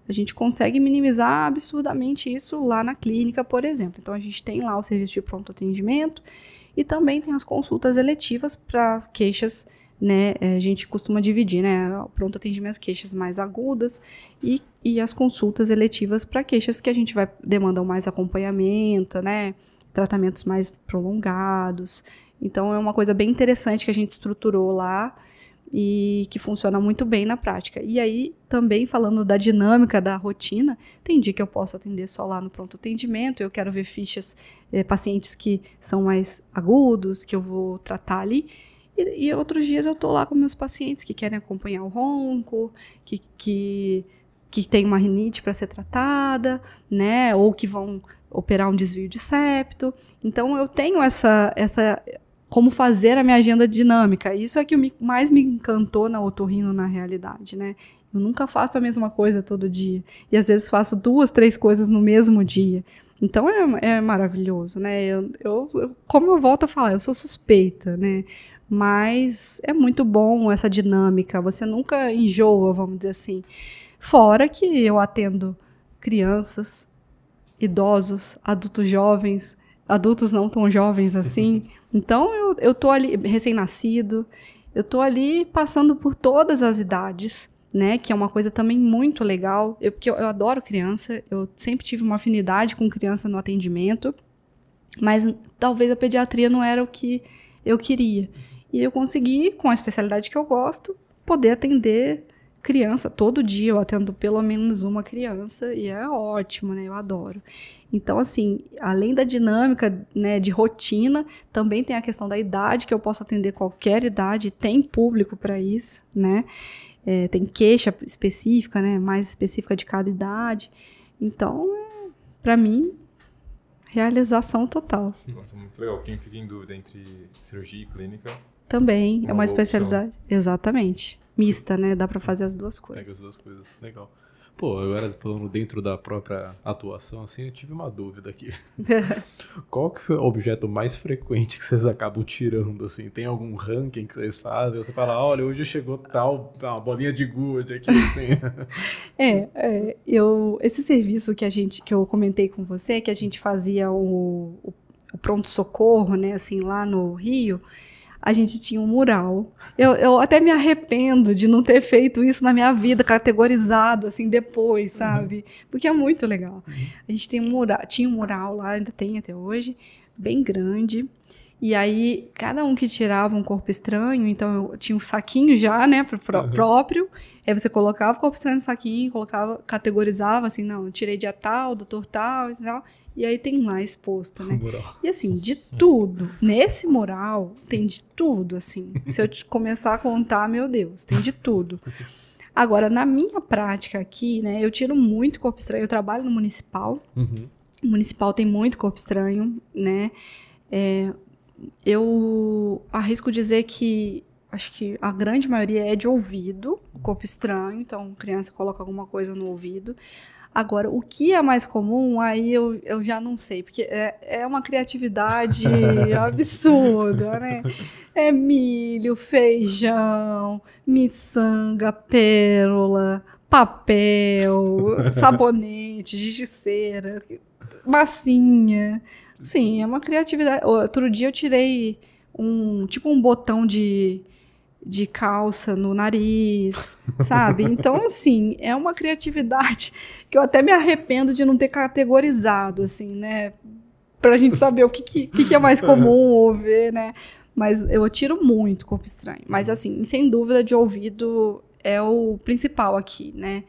B: a gente consegue minimizar absurdamente isso lá na clínica, por exemplo. Então, a gente tem lá o serviço de pronto atendimento e também tem as consultas eletivas para queixas, né, a gente costuma dividir, né, o pronto atendimento, queixas mais agudas e as consultas eletivas para queixas que a gente vai demandar mais acompanhamento, né, tratamentos mais prolongados. Então, é uma coisa bem interessante que a gente estruturou lá e que funciona muito bem na prática. E aí, também falando da dinâmica da rotina, tem dia que eu posso atender só lá no pronto atendimento, eu quero ver fichas, pacientes que são mais agudos, que eu vou tratar ali, e outros dias eu tô lá com meus pacientes que querem acompanhar o ronco, que tem uma rinite para ser tratada, né, ou que vão operar um desvio de septo. Então, eu tenho essa como fazer a minha agenda dinâmica. Isso é que mais me encantou na otorrino, na realidade, né? Eu nunca faço a mesma coisa todo dia. E às vezes faço 2, 3 coisas no mesmo dia. Então é maravilhoso, né? Como eu volto a falar, eu sou suspeita, né? Mas é muito bom essa dinâmica. Você nunca enjoa, vamos dizer assim. Fora que eu atendo crianças, idosos, adultos jovens, adultos não tão jovens assim. Então, eu tô ali, recém-nascido, eu tô ali passando por todas as idades, né? Que é uma coisa também muito legal. Porque eu adoro criança, eu sempre tive uma afinidade com criança no atendimento, mas talvez a pediatria não era o que eu queria. E eu consegui, com a especialidade que eu gosto, poder atender criança. Todo dia eu atendo pelo menos uma criança e é ótimo, né? Eu adoro. Então, assim, além da dinâmica, né, de rotina, também tem a questão da idade, que eu posso atender qualquer idade, tem público para isso, né? Tem queixa específica, né, mais específica de cada idade. Então, para mim, realização total.
C: Nossa, muito legal. Quem fica em dúvida entre cirurgia e clínica...
B: Também, é uma especialidade. Opção. Exatamente. Mista, né? Dá pra fazer as duas coisas.
A: Pega as duas coisas. Legal. Pô, agora falando dentro da própria atuação, assim, eu tive uma dúvida aqui. Qual que foi o objeto mais frequente que vocês acabam tirando, assim? Tem algum ranking que vocês fazem? Você fala, olha, hoje chegou tal, uma bolinha de gude aqui, assim.
B: Esse serviço que eu comentei com você, que a gente fazia o pronto-socorro, né, assim, lá no Rio, a gente tinha um mural. Eu até me arrependo de não ter feito isso na minha vida, categorizado, assim, depois, sabe? Porque é muito legal. A gente tinha um mural lá, ainda tem até hoje, bem grande. E aí, cada um que tirava um corpo estranho, então eu tinha um saquinho já, né, próprio. Aí você colocava o corpo estranho no saquinho, categorizava, assim, não, eu tirei dia tal, doutor tal e tal. E aí tem lá exposto, né? E assim, de tudo. Nesse mural tem de tudo, assim. Se eu começar a contar, meu Deus, tem de tudo. Agora, na minha prática aqui, né, eu tiro muito corpo estranho. Eu trabalho no municipal. O municipal tem muito corpo estranho, né? Eu arrisco dizer que acho que a grande maioria é de ouvido, o corpo estranho. Então, criança coloca alguma coisa no ouvido. Agora, o que é mais comum, aí eu já não sei, porque é uma criatividade absurda, né? É milho, feijão, miçanga, pérola, papel, sabonete, giz de cera, massinha. Sim, é uma criatividade. Outro dia eu tirei um botão de calça no nariz, sabe? Então, assim, é uma criatividade que eu até me arrependo de não ter categorizado, assim, né? Pra gente saber o que é mais comum ou ver, né? Mas eu tiro muito corpo estranho. Mas, assim, sem dúvida, de ouvido é o principal aqui, né?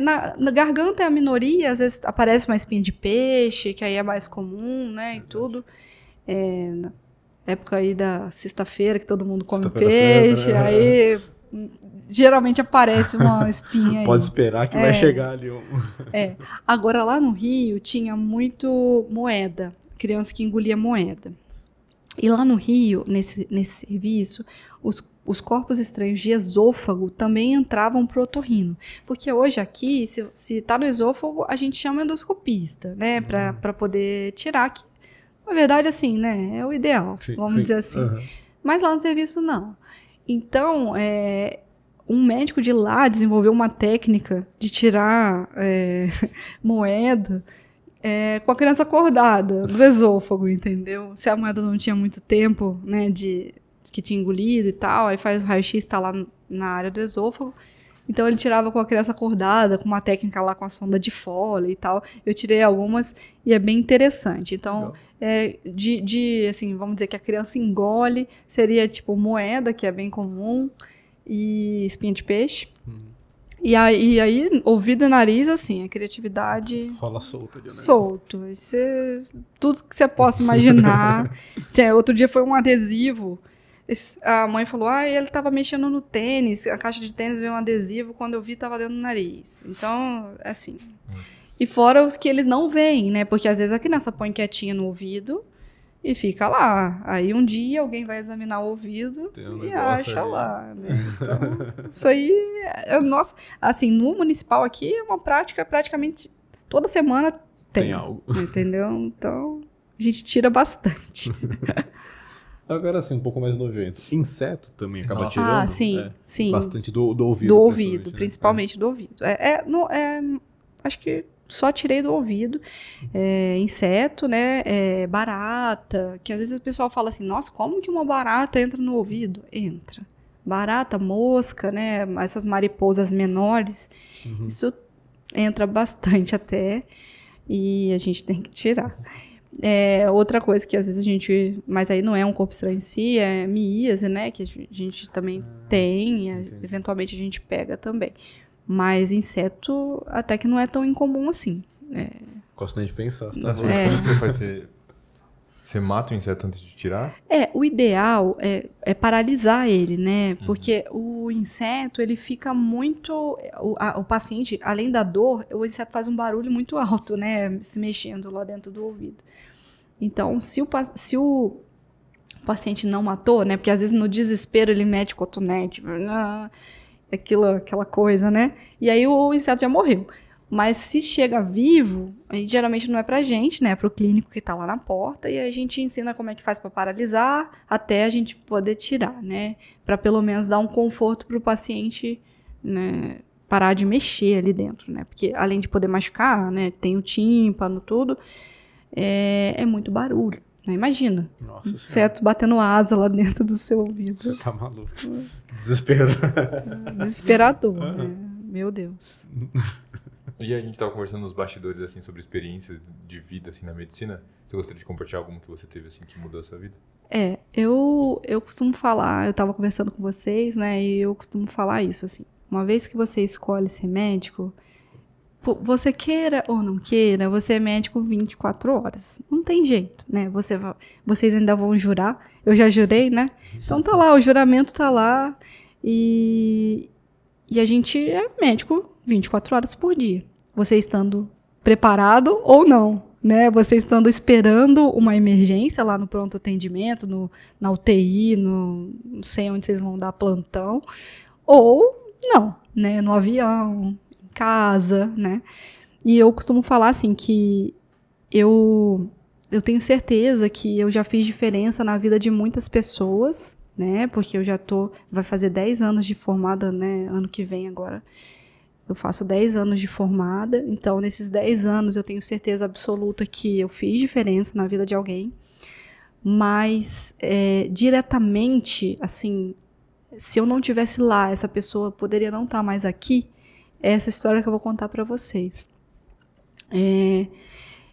B: Na garganta é a minoria, às vezes aparece uma espinha de peixe, que aí é mais comum, né? E tudo. Na época aí da sexta-feira, que todo mundo come peixe, aí geralmente aparece uma espinha aí.
A: Pode esperar que vai chegar ali.
B: Agora, lá no Rio, tinha muito moeda, criança que engolia moeda. E lá no Rio, nesse serviço, os corpos estranhos de esôfago também entravam pro otorrino. Porque hoje aqui, se tá no esôfago, a gente chama endoscopista, né? Pra poder tirar, que na verdade, assim, né? É o ideal, vamos dizer assim. Mas lá no serviço, não. Então, um médico de lá desenvolveu uma técnica de tirar moeda com a criança acordada do esôfago, entendeu? Se a moeda não tinha muito tempo, né, de que tinha engolido e tal, aí faz o raio-x, tá lá na área do esôfago. Então ele tirava com a criança acordada, com uma técnica lá com a sonda de Foley e tal. Eu tirei algumas e é bem interessante. Então, assim, vamos dizer que a criança engole, seria tipo moeda, que é bem comum, e espinha de peixe. E aí, ouvido e nariz, assim, a criatividade...
A: Rola solta.
B: Solto. Tudo que você possa imaginar. Outro dia foi um adesivo. A mãe falou, ele tava mexendo no tênis, a caixa de tênis veio um adesivo, quando eu vi tava dentro do nariz. Então, assim. E fora os que eles não veem, né? Porque às vezes a criança põe quietinha no ouvido e fica lá. Aí um dia alguém vai examinar o ouvido e acha ali lá, né? Então, isso aí, nossa, assim, no municipal aqui é uma prática, praticamente toda semana tem
A: algo.
B: Entendeu? Então, a gente tira bastante.
A: Agora, assim, um pouco mais nojento. Inseto também acaba tirando?
B: Sim.
A: Bastante do ouvido.
B: Do ouvido, principalmente do ouvido. Acho que só tirei do ouvido. Inseto, né? Barata, que às vezes o pessoal fala assim, nossa, como que uma barata entra no ouvido? Entra. Barata, mosca, né? Essas mariposas menores, isso entra bastante até, e a gente tem que tirar. Outra coisa que às vezes a gente... Mas aí não é um corpo estranho em si, é miíase, né? Que a gente também tem, eventualmente a gente pega também. Mas inseto até que não é tão incomum assim.
A: Gosto nem de pensar.
C: Tá falando como que você faz? Você mata o inseto antes de tirar?
B: O ideal é paralisar ele, né? Porque o inseto, ele fica muito... O paciente, além da dor, o inseto faz um barulho muito alto, né? Se mexendo lá dentro do ouvido. Então, se o paciente não matou, né? Porque às vezes no desespero ele mete cotonete, aquela coisa, né? E aí o inseto já morreu. Mas se chega vivo, aí geralmente não é pra gente, né? É pro clínico que tá lá na porta, e a gente ensina como é que faz pra paralisar, até a gente poder tirar, né? Pra pelo menos dar um conforto pro paciente, né? Parar de mexer ali dentro, né? Porque além de poder machucar, né? Tem o tímpano, tudo, é muito barulho, né? Imagina, inseto batendo asa lá dentro do seu ouvido.
A: Tá maluco. Desespero.
B: Desesperador, né? Meu Deus.
C: E a gente estava conversando nos bastidores, assim, sobre experiências de vida, assim, na medicina. Você gostaria de compartilhar alguma que você teve, assim, que mudou a sua vida?
B: Eu costumo falar, eu estava conversando com vocês, né, e eu costumo falar isso, assim, uma vez que você escolhe ser médico, você queira ou não queira, você é médico 24 horas. Não tem jeito, né, vocês ainda vão jurar, eu já jurei, né, então tá lá, o juramento tá lá, e a gente é médico 24 horas por dia. Você estando preparado ou não, né? Você estando esperando uma emergência lá no pronto atendimento, na UTI, não sei onde vocês vão dar plantão, ou não, né? No avião, em casa, né? E eu costumo falar assim que eu tenho certeza que eu já fiz diferença na vida de muitas pessoas, né? Porque eu já vai fazer 10 anos de formada, né? Ano que vem agora. Eu faço 10 anos de formada, então nesses 10 anos eu tenho certeza absoluta que eu fiz diferença na vida de alguém, mas diretamente, assim, se eu não tivesse lá, essa pessoa poderia não estar mais aqui, é essa história que eu vou contar para vocês.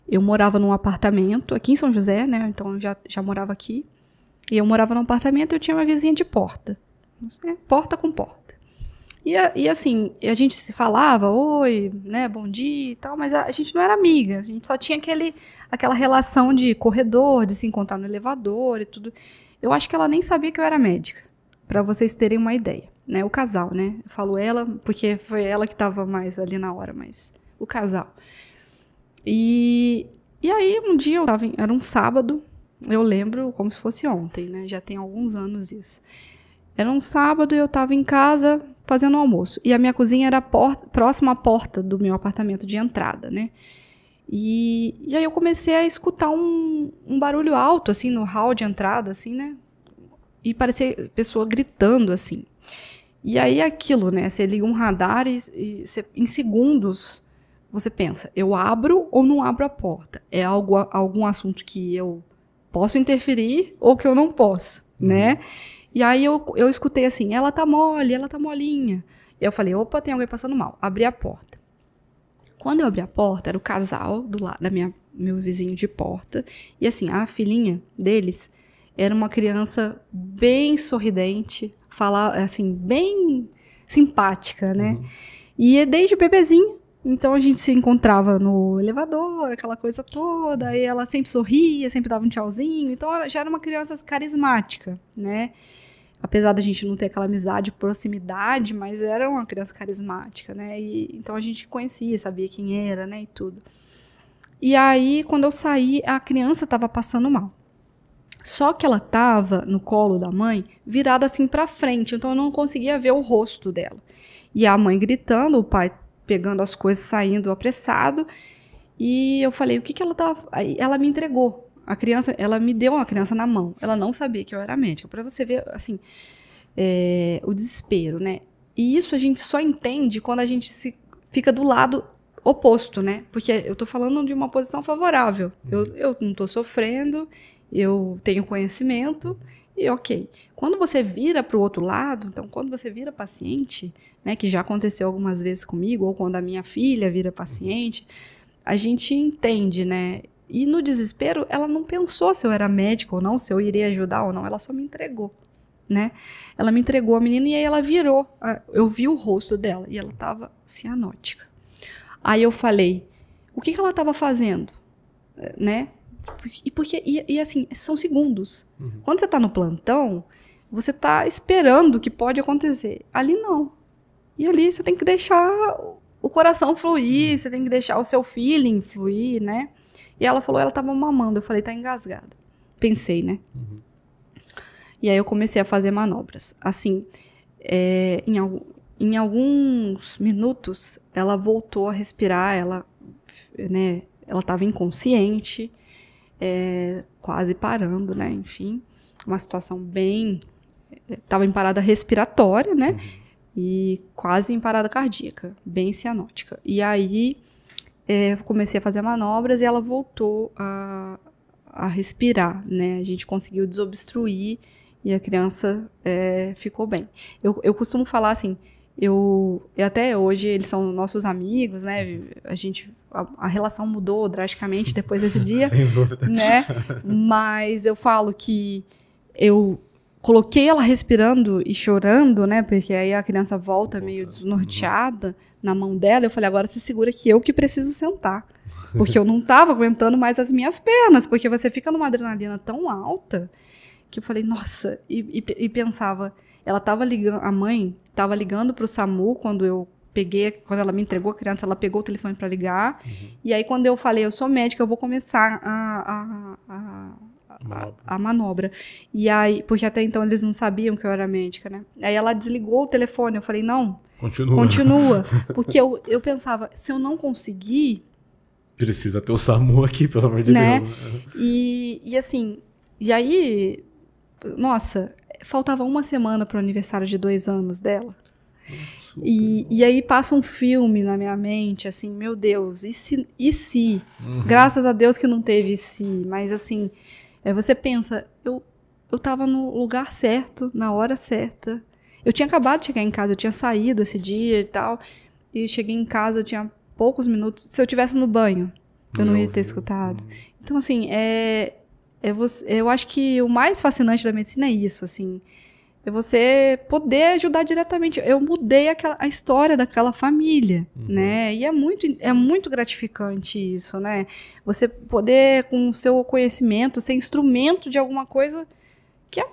B: Eu morava num apartamento aqui em São José, né, então eu já morava aqui, e eu morava num apartamento e eu tinha uma vizinha de porta, porta com porta. E assim, a gente se falava, oi, né, bom dia e tal, mas a gente não era amiga, a gente só tinha aquela relação de corredor, de se encontrar no elevador e tudo. Eu acho que ela nem sabia que eu era médica, para vocês terem uma ideia, né, o casal, né, eu falo ela, porque foi ela que estava mais ali na hora, mas o casal. E aí um dia era um sábado, eu lembro como se fosse ontem, né, já tem alguns anos isso. Era um sábado e eu estava em casa fazendo almoço. E a minha cozinha era próxima à porta do meu apartamento de entrada, né? E aí eu comecei a escutar um barulho alto, assim, no hall de entrada, assim, né? E parecia pessoa gritando, assim. E aí aquilo, né? Você liga um radar e em segundos você pensa, eu abro ou não abro a porta? É algum assunto que eu posso interferir ou que eu não posso, né? E aí eu escutei assim, ela tá mole, ela tá molinha. E eu falei, opa, tem alguém passando mal. Abri a porta. Quando eu abri a porta, era o casal do lado da meu vizinho de porta. E assim, a filhinha deles era uma criança bem sorridente, assim, bem simpática, né? E desde bebezinho. Então a gente se encontrava no elevador, aquela coisa toda. Aí ela sempre sorria, sempre dava um tchauzinho. Então ela já era uma criança carismática, né? Apesar da gente não ter aquela amizade, proximidade, mas era uma criança carismática, né? E, então a gente conhecia, sabia quem era, né? E tudo. E aí, quando eu saí, a criança estava passando mal. Só que ela estava no colo da mãe, virada assim para frente, então eu não conseguia ver o rosto dela. E a mãe gritando, o pai pegando as coisas, saindo apressado. E eu falei, o que ela tava... Aí ela me entregou. A criança, ela me deu uma criança na mão. Ela não sabia que eu era médica. Para você ver, assim, o desespero, né? E isso a gente só entende quando a gente fica do lado oposto, né? Porque eu tô falando de uma posição favorável. Eu não tô sofrendo, eu tenho conhecimento e ok. Quando você vira para o outro lado, então, quando você vira paciente, né, que já aconteceu algumas vezes comigo, ou quando a minha filha vira paciente, a gente entende, né? E no desespero, ela não pensou se eu era médica ou não, se eu iria ajudar ou não, ela só me entregou, né? Ela me entregou a menina e aí ela virou. Eu vi o rosto dela e ela estava cianótica. Aí eu falei, o que ela estava fazendo, né? E assim, são segundos. Quando você está no plantão, você está esperando o que pode acontecer. Ali não. E ali você tem que deixar o coração fluir, você tem que deixar o seu feeling fluir, né? E ela falou, ela tava mamando. Eu falei, tá engasgada. Pensei, né? E aí eu comecei a fazer manobras. Assim, em alguns minutos, ela voltou a respirar, ela tava inconsciente, quase parando, né? Enfim, uma situação bem... Tava em parada respiratória, né? E quase em parada cardíaca, bem cianótica. E aí... comecei a fazer manobras e ela voltou a respirar, né? A gente conseguiu desobstruir e a criança ficou bem. Eu costumo falar assim, até hoje eles são nossos amigos, né? A relação mudou drasticamente depois desse dia.
A: Sem dúvida.
B: Né? Mas eu falo que eu coloquei ela respirando e chorando, né? Porque aí a criança volta meio desnorteada na mão dela. Eu falei, agora você segura que eu que preciso sentar. Porque eu não estava aguentando mais as minhas pernas. Porque você fica numa adrenalina tão alta que eu falei, nossa. E pensava, a mãe estava ligando para o SAMU quando quando ela me entregou a criança, ela pegou o telefone para ligar. E aí quando eu falei, eu sou médica, eu vou começar a manobra. E aí, porque até então eles não sabiam que eu era médica, né? Aí ela desligou o telefone, eu falei, não, continua. Porque eu pensava, se eu não conseguir...
A: Precisa ter o SAMU aqui, pelo amor de
B: né?
A: Deus.
B: E assim, e aí, nossa, faltava uma semana para o aniversário de 2 anos dela. E aí passa um filme na minha mente, assim, meu Deus, e se? Graças a Deus que não teve e se, mas assim... você pensa, eu tava no lugar certo, na hora certa. Eu tinha acabado de chegar em casa, eu tinha saído esse dia e tal. E cheguei em casa, tinha poucos minutos. Se eu estivesse no banho, eu não ia ter escutado. Então, assim, eu acho que o mais fascinante da medicina é isso, assim. É você poder ajudar diretamente. Eu mudei a história daquela família, né? E é muito gratificante isso, né? Você poder, com o seu conhecimento, ser instrumento de alguma coisa que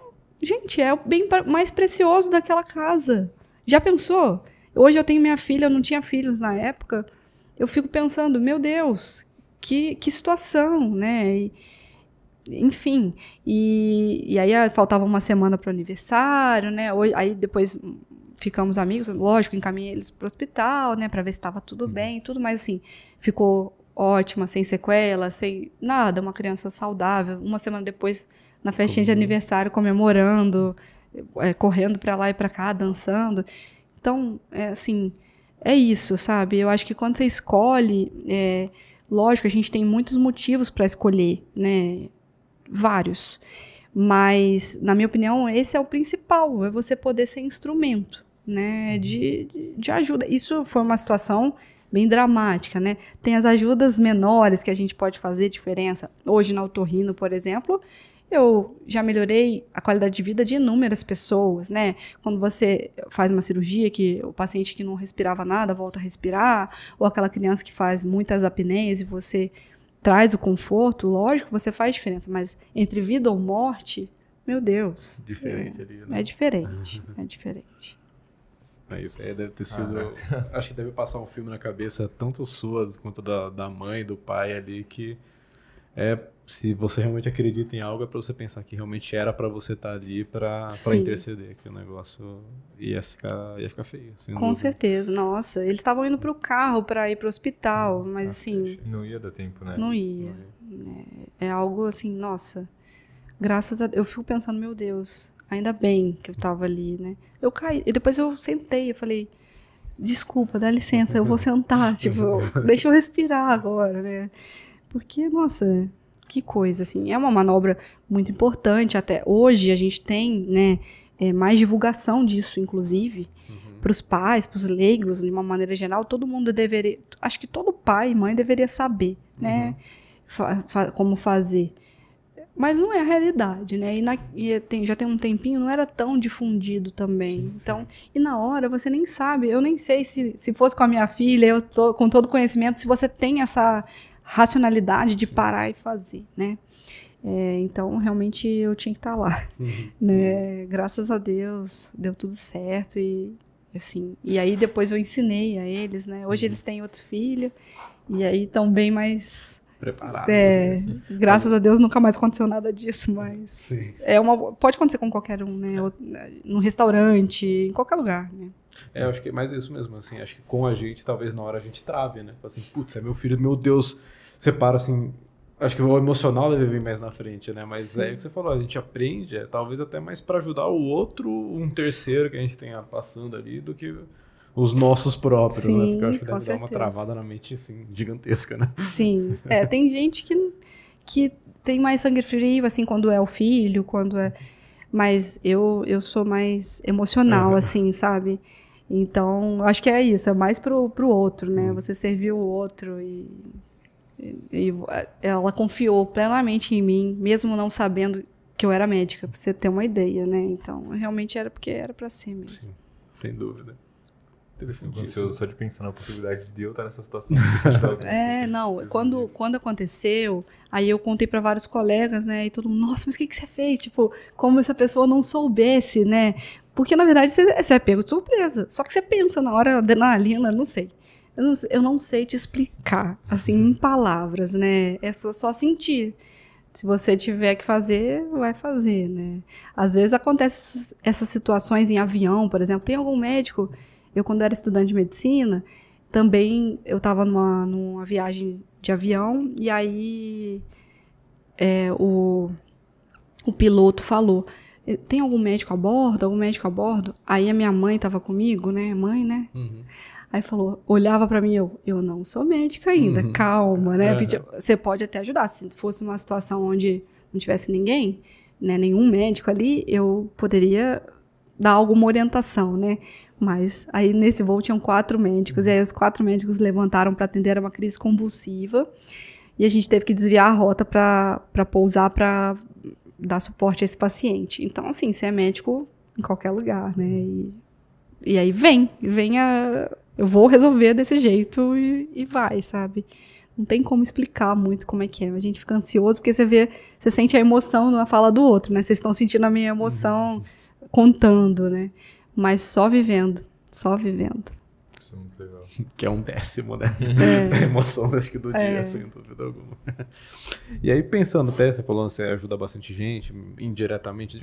B: gente, é o bem mais precioso daquela casa. Já pensou? Hoje eu tenho minha filha, eu não tinha filhos na época. Eu fico pensando, meu Deus, que situação, né? Enfim, e aí faltava uma semana para o aniversário, né? Aí depois ficamos amigos, lógico, encaminhei eles para o hospital, né? Para ver se estava tudo bem, tudo, mas assim, ficou ótima, sem sequela, sem nada, uma criança saudável. Uma semana depois, na festinha de aniversário, comemorando, correndo para lá e para cá, dançando. Então, assim, é isso, sabe? Eu acho que quando você escolhe, lógico, a gente tem muitos motivos para escolher, né? Vários. Mas, na minha opinião, esse é o principal, é você poder ser instrumento, né, de ajuda. Isso foi uma situação bem dramática, né? Tem as ajudas menores que a gente pode fazer diferença. Hoje, na otorrino, por exemplo, eu já melhorei a qualidade de vida de inúmeras pessoas, né? Quando você faz uma cirurgia que o paciente que não respirava nada volta a respirar, ou aquela criança que faz muitas apneias e você traz o conforto, lógico, você faz diferença, mas entre vida ou morte, meu Deus.
A: Diferente ali, né?
B: É diferente, é diferente.
A: Isso aí deve ter sido... Acho que deve passar um filme na cabeça, tanto sua quanto da mãe, do pai ali, que se você realmente acredita em algo, é pra você pensar que realmente era pra você estar ali pra interceder, que o negócio ia ficar feio.
B: Com certeza, nossa. Eles estavam indo pro carro pra ir pro hospital, mas assim...
C: Não ia dar tempo, né?
B: Não ia. É algo assim, nossa, graças a Deus. Eu fico pensando, meu Deus, ainda bem que eu tava ali, né? Eu caí, e depois eu sentei, eu falei, desculpa, dá licença, eu vou sentar, tipo, deixa eu respirar agora, né? Porque, nossa, que coisa, assim, é uma manobra muito importante, até hoje a gente tem, né, mais divulgação disso, inclusive, para os pais, para os leigos, de uma maneira geral, todo mundo deveria, acho que todo pai e mãe deveria saber, né, como fazer. Mas não é a realidade, né? Já tem um tempinho, não era tão difundido também. Então, e na hora você nem sabe, eu nem sei se fosse com a minha filha, eu tô com todo conhecimento, se você tem essa racionalidade de parar e fazer, né? Então, realmente, eu tinha que estar lá, né? Graças a Deus, deu tudo certo e, assim, e aí depois eu ensinei a eles, né? Hoje eles têm outro filho e aí estão bem mais...
A: preparados.
B: Graças a Deus nunca mais aconteceu nada disso, mas pode acontecer com qualquer um, né? No restaurante, em qualquer lugar, né?
A: Eu acho que é mais isso mesmo, assim, acho que com a gente, talvez na hora a gente trave, né? Assim, putz, é meu filho, meu Deus, você para assim, acho que o emocional deve vir mais na frente, né? Mas é o que você falou, a gente aprende, talvez até mais para ajudar o outro, um terceiro que a gente tenha passando ali, do que os nossos próprios, né? Porque eu acho que deve dar uma travada na mente, assim, gigantesca, né?
B: Sim, tem gente que tem mais sangue frio, assim, quando é o filho, quando é... Mas eu sou mais emocional, assim, sabe? Então, acho que é isso, é mais pro outro, né? Você serviu o outro e ela confiou plenamente em mim, mesmo não sabendo que eu era médica, pra você ter uma ideia, né? Então, realmente era porque era pra ser mesmo.
A: Sim, sem dúvida.
C: Tô ansioso só de pensar na possibilidade de eu estar nessa situação.
B: Quando aconteceu, aí eu contei para vários colegas, né, e todo mundo, nossa, mas o que você fez? Tipo, como se a pessoa não soubesse, né? Porque, na verdade, você é pego de surpresa. Só que você pensa na hora, adrenalina, não sei. Eu não sei te explicar, assim, em palavras, né? É só sentir. Se você tiver que fazer, vai fazer, né? Às vezes acontecem essas situações em avião, por exemplo. Tem algum médico... Eu, quando era estudante de medicina, também eu estava numa viagem de avião e aí o piloto falou, tem algum médico a bordo? Algum médico a bordo? Aí a minha mãe estava comigo, né? Mãe, né? Aí falou, olhava para mim, eu não sou médica ainda, calma, né? Você pode até ajudar. Se fosse uma situação onde não tivesse ninguém, né, nenhum médico ali, eu poderia dar alguma orientação, né? Mas aí nesse voo tinham 4 médicos, e aí os 4 médicos levantaram para atender uma crise convulsiva, e a gente teve que desviar a rota para pousar para dar suporte a esse paciente. Então, assim, você é médico em qualquer lugar, né? E aí eu vou resolver desse jeito e vai, sabe? Não tem como explicar muito como é que é. A gente fica ansioso porque você sente a emoção na fala do outro, né? Vocês estão sentindo a minha emoção contando, né? Mas só vivendo. Isso
C: é muito legal.
A: Que é um décimo, né? Da emoção, acho que do dia, sem dúvida alguma. E aí, pensando até, você falou que você ajuda bastante gente, indiretamente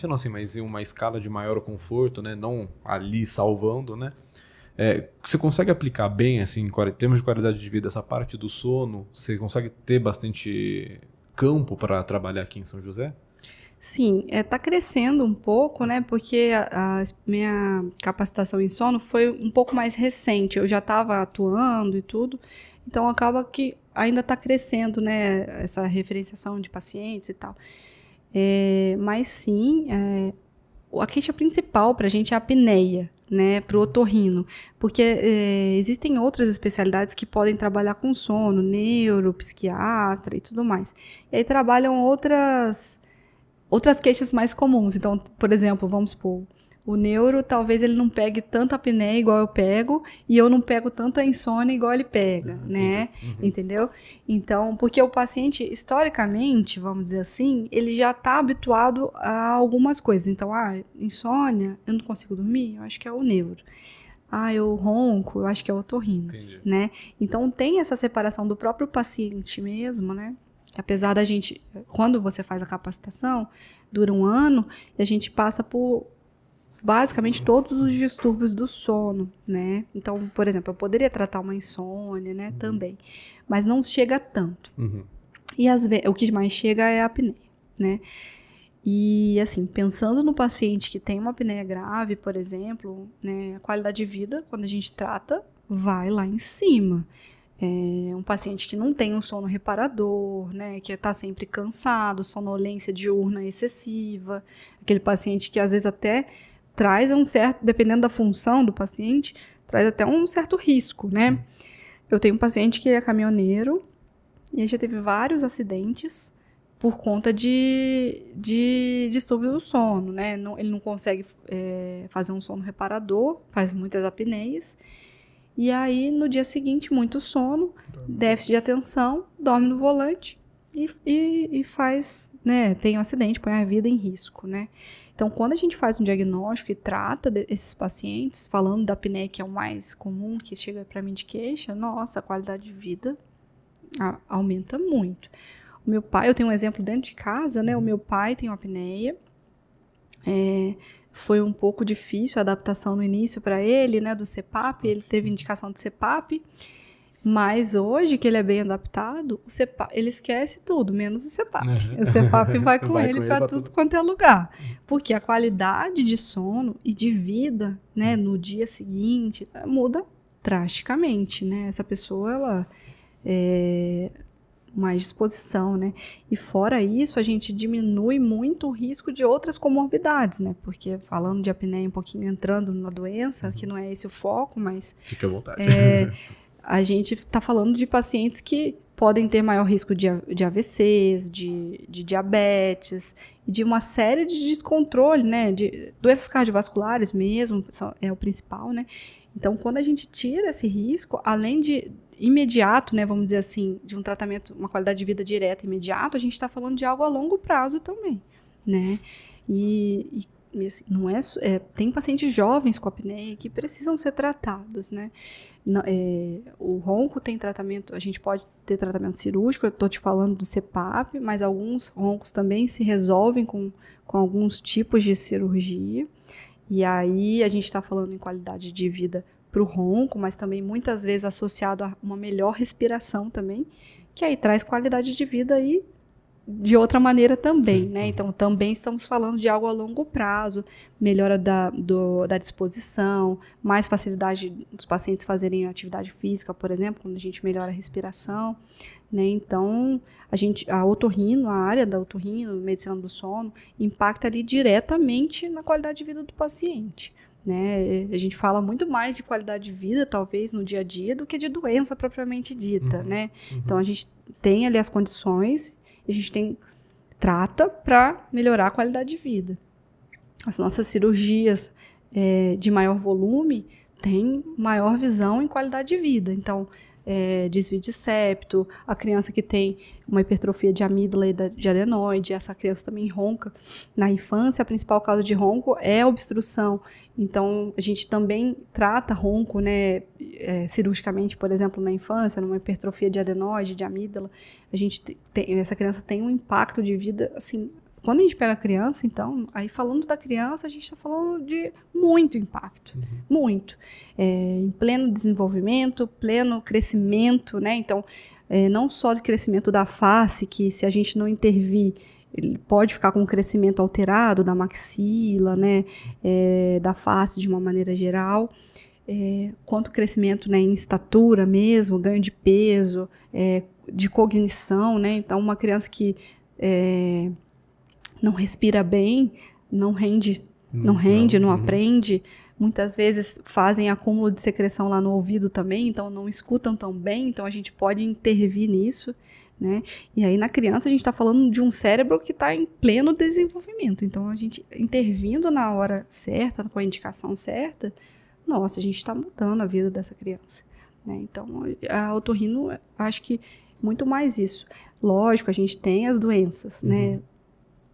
A: não assim, mas em uma escala de maior conforto, né? Não ali salvando, né? Você consegue aplicar bem, assim, em termos de qualidade de vida, essa parte do sono? Você consegue ter bastante campo para trabalhar aqui em São José?
B: Sim, tá crescendo um pouco, né? Porque a minha capacitação em sono foi um pouco mais recente. Eu já estava atuando e tudo, então acaba que ainda está crescendo, né? Essa referenciação de pacientes e tal. Mas sim, a queixa principal para a gente é a apneia, né, para o otorrino, porque existem outras especialidades que podem trabalhar com sono, neuro, psiquiatra e tudo mais. E aí trabalham outras queixas mais comuns. Então, por exemplo, vamos supor, o neuro talvez ele não pegue tanta apneia igual eu pego, e eu não pego tanta insônia igual ele pega, né? Entendeu? Então, porque o paciente, historicamente, vamos dizer assim, ele já está habituado a algumas coisas. Então, insônia, eu não consigo dormir, eu acho que é o neuro. Eu ronco, eu acho que é o otorrino, né? Então, tem essa separação do próprio paciente mesmo, né? Apesar da gente, quando você faz a capacitação, dura 1 ano, e a gente passa por basicamente todos os distúrbios do sono, né? Então, por exemplo, eu poderia tratar uma insônia, né, também, mas não chega tanto. E às vezes, o que mais chega é a apneia, né? E assim, pensando no paciente que tem uma apneia grave, por exemplo, né, a qualidade de vida, quando a gente trata, vai lá em cima. Um paciente que não tem um sono reparador, né, que está sempre cansado, sonolência diurna excessiva, aquele paciente que às vezes até traz dependendo da função do paciente, traz até um certo risco, né? Eu tenho um paciente que é caminhoneiro e ele já teve vários acidentes por conta de distúrbio do sono, né? Ele não consegue fazer um sono reparador, faz muitas apneias, e aí no dia seguinte, muito sono, déficit de atenção, dorme no volante e faz, né? Tem um acidente, põe a vida em risco, né? Então, quando a gente faz um diagnóstico e trata esses pacientes, falando da apneia, que é o mais comum, que chega para mim de queixa, nossa, a qualidade de vida aumenta muito. O meu pai, eu tenho um exemplo dentro de casa, né? O meu pai tem uma apneia, foi um pouco difícil a adaptação no início para ele, né? Do CPAP, ele teve indicação de CPAP, mas hoje que ele é bem adaptado, o CPAP, ele esquece tudo, menos o CPAP. O CPAP vai com ele para tudo quanto é lugar. Porque a qualidade de sono e de vida, né, no dia seguinte, muda drasticamente, né? Essa pessoa, ela mais disposição, né? E fora isso, a gente diminui muito o risco de outras comorbidades, né? Porque falando de apneia um pouquinho, entrando na doença, que não é esse o foco, mas...
A: Fica à vontade.
B: A gente está falando de pacientes que podem ter maior risco de AVCs, de diabetes, e de uma série de descontrole, né? De doenças cardiovasculares mesmo, é o principal, né? Então, quando a gente tira esse risco, além de imediato, né, vamos dizer assim, de um tratamento, uma qualidade de vida direta imediato, a gente está falando de algo a longo prazo também, né? E assim, não tem pacientes jovens com apneia que precisam ser tratados, né? O ronco tem tratamento, a gente pode ter tratamento cirúrgico, eu estou te falando do CPAP, mas alguns roncos também se resolvem com alguns tipos de cirurgia, e aí a gente está falando em qualidade de vida para o ronco, mas também muitas vezes associado a uma melhor respiração também, que aí traz qualidade de vida aí de outra maneira também, né? Então, também estamos falando de algo a longo prazo, melhora da disposição, mais facilidade dos pacientes fazerem atividade física, por exemplo, quando a gente melhora a respiração, né? Então, a otorrino, a área da otorrino, medicina do sono, impacta ali diretamente na qualidade de vida do paciente, né? A gente fala muito mais de qualidade de vida, talvez, no dia a dia, do que de doença propriamente dita, né? Então, a gente tem ali as condições, a gente trata para melhorar a qualidade de vida. As nossas cirurgias de maior volume têm maior visão em qualidade de vida. Então, desvio de septo, a criança que tem uma hipertrofia de amígdala e de adenoide, essa criança também ronca. Na infância, a principal causa de ronco é a obstrução. Então, a gente também trata ronco, né, cirurgicamente, por exemplo, na infância, numa hipertrofia de adenoide, de amígdala. Essa criança tem um impacto de vida, assim, quando a gente pega a criança, então, aí falando da criança, a gente está falando de muito impacto, muito. Em pleno desenvolvimento, pleno crescimento, né? Então, não só de crescimento da face, que se a gente não intervir, ele pode ficar com um crescimento alterado da maxila, né? Da face de uma maneira geral, quanto crescimento, né, em estatura mesmo, ganho de peso, de cognição, né? Então, uma criança que não respira bem, não rende, não aprende. Muitas vezes fazem acúmulo de secreção lá no ouvido também, então não escutam tão bem, então a gente pode intervir nisso, né? E aí na criança a gente está falando de um cérebro que está em pleno desenvolvimento, então a gente intervindo na hora certa, com a indicação certa, nossa, a gente está mudando a vida dessa criança, né? Então a otorrino, acho que muito mais isso. Lógico, a gente tem as doenças, né?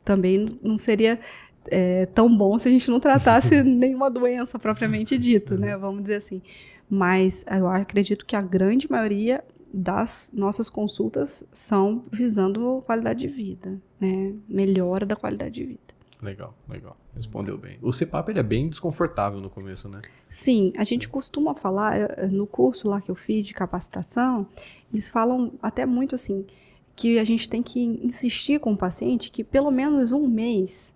B: Também não seria tão bom se a gente não tratasse nenhuma doença propriamente dita, né? Vamos dizer assim. Mas eu acredito que a grande maioria das nossas consultas são visando qualidade de vida, né? Melhora da qualidade de vida.
A: Legal. Respondeu bem. O CPAP, ele é bem desconfortável no começo, né?
B: Sim, a gente costuma falar, no curso lá que eu fiz de capacitação, eles falam até muito assim, que a gente tem que insistir com o paciente que pelo menos um mês,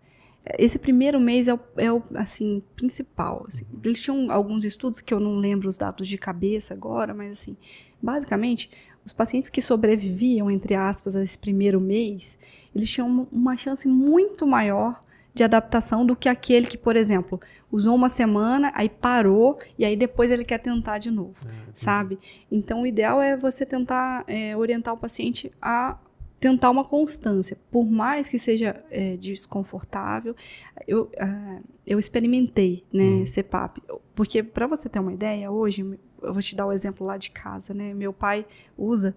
B: esse primeiro mês é o assim, principal. Assim. Eles tinham alguns estudos que eu não lembro os dados de cabeça agora, mas assim, basicamente, os pacientes que sobreviviam, entre aspas, a esse primeiro mês, eles tinham uma chance muito maior de adaptação do que aquele que, por exemplo, usou uma semana, aí parou, e aí depois ele quer tentar de novo, sabe? Então, o ideal é você tentar orientar o paciente a tentar uma constância, por mais que seja desconfortável. Eu experimentei, né, CPAP, porque para você ter uma ideia, hoje, eu vou te dar o exemplo lá de casa, né, meu pai usa,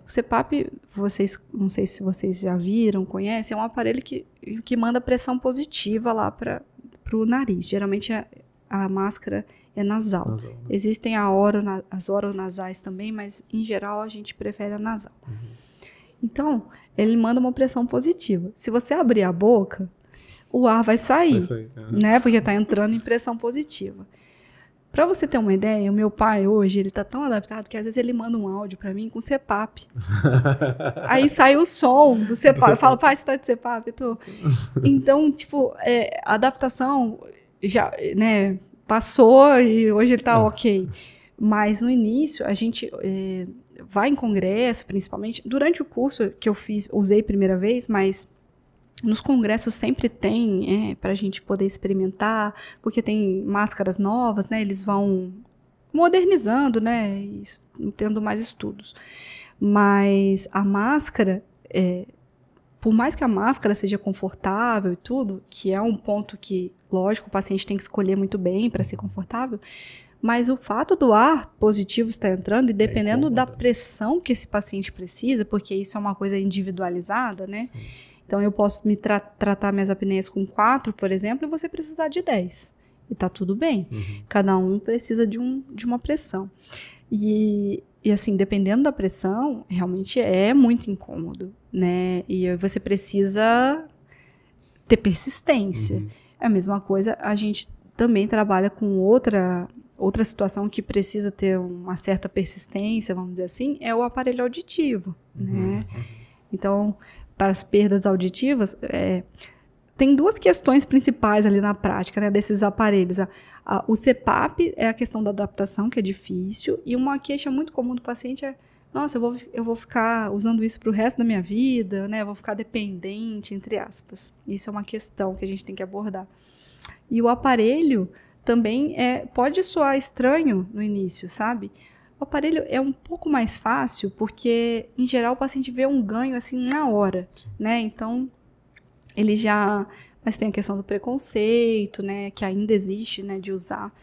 B: o CPAP, não sei se vocês já viram, conhecem, é um aparelho que manda pressão positiva lá para o nariz, geralmente a máscara é nasal. Existem as oronasais também, mas em geral a gente prefere a nasal. Então, ele manda uma pressão positiva. Se você abrir a boca, o ar vai sair, né? Porque está entrando em pressão positiva. Para você ter uma ideia, o meu pai hoje, ele está tão adaptado que às vezes ele manda um áudio para mim com CPAP. Aí sai o som do CPAP. Eu falo, pai, você está de CPAP? Eu tô. Então, tipo, a adaptação já, né, passou e hoje ele está ok. Mas no início, a gente vai em congresso, principalmente. Durante o curso que eu fiz, usei primeira vez, mas nos congressos sempre tem para a gente poder experimentar, porque tem máscaras novas, né? Eles vão modernizando, né? E tendo mais estudos. Mas a máscara, por mais que a máscara seja confortável e tudo, que é um ponto que, lógico, o paciente tem que escolher muito bem para ser confortável, mas o fato do ar positivo estar entrando, e dependendo da pressão que esse paciente precisa, porque isso é uma coisa individualizada, né? Sim. Então, eu posso me tratar minhas apneias com 4, por exemplo, e você precisar de 10. E tá tudo bem. Cada um precisa de uma pressão. E assim, dependendo da pressão, realmente é muito incômodo, né? E você precisa ter persistência. É a mesma coisa, a gente também trabalha com outra situação que precisa ter uma certa persistência, vamos dizer assim, é o aparelho auditivo, né? Então, para as perdas auditivas, tem duas questões principais ali na prática, né, desses aparelhos. O CPAP é a questão da adaptação, que é difícil, e uma queixa muito comum do paciente é, nossa, eu vou ficar usando isso para o resto da minha vida, né, eu vou ficar dependente, entre aspas. Isso é uma questão que a gente tem que abordar. E o aparelho também pode soar estranho no início, sabe? O aparelho é um pouco mais fácil, porque, em geral, o paciente vê um ganho, assim, na hora, né? Então, ele já... Mas tem a questão do preconceito, né? Que ainda existe, né? De usar...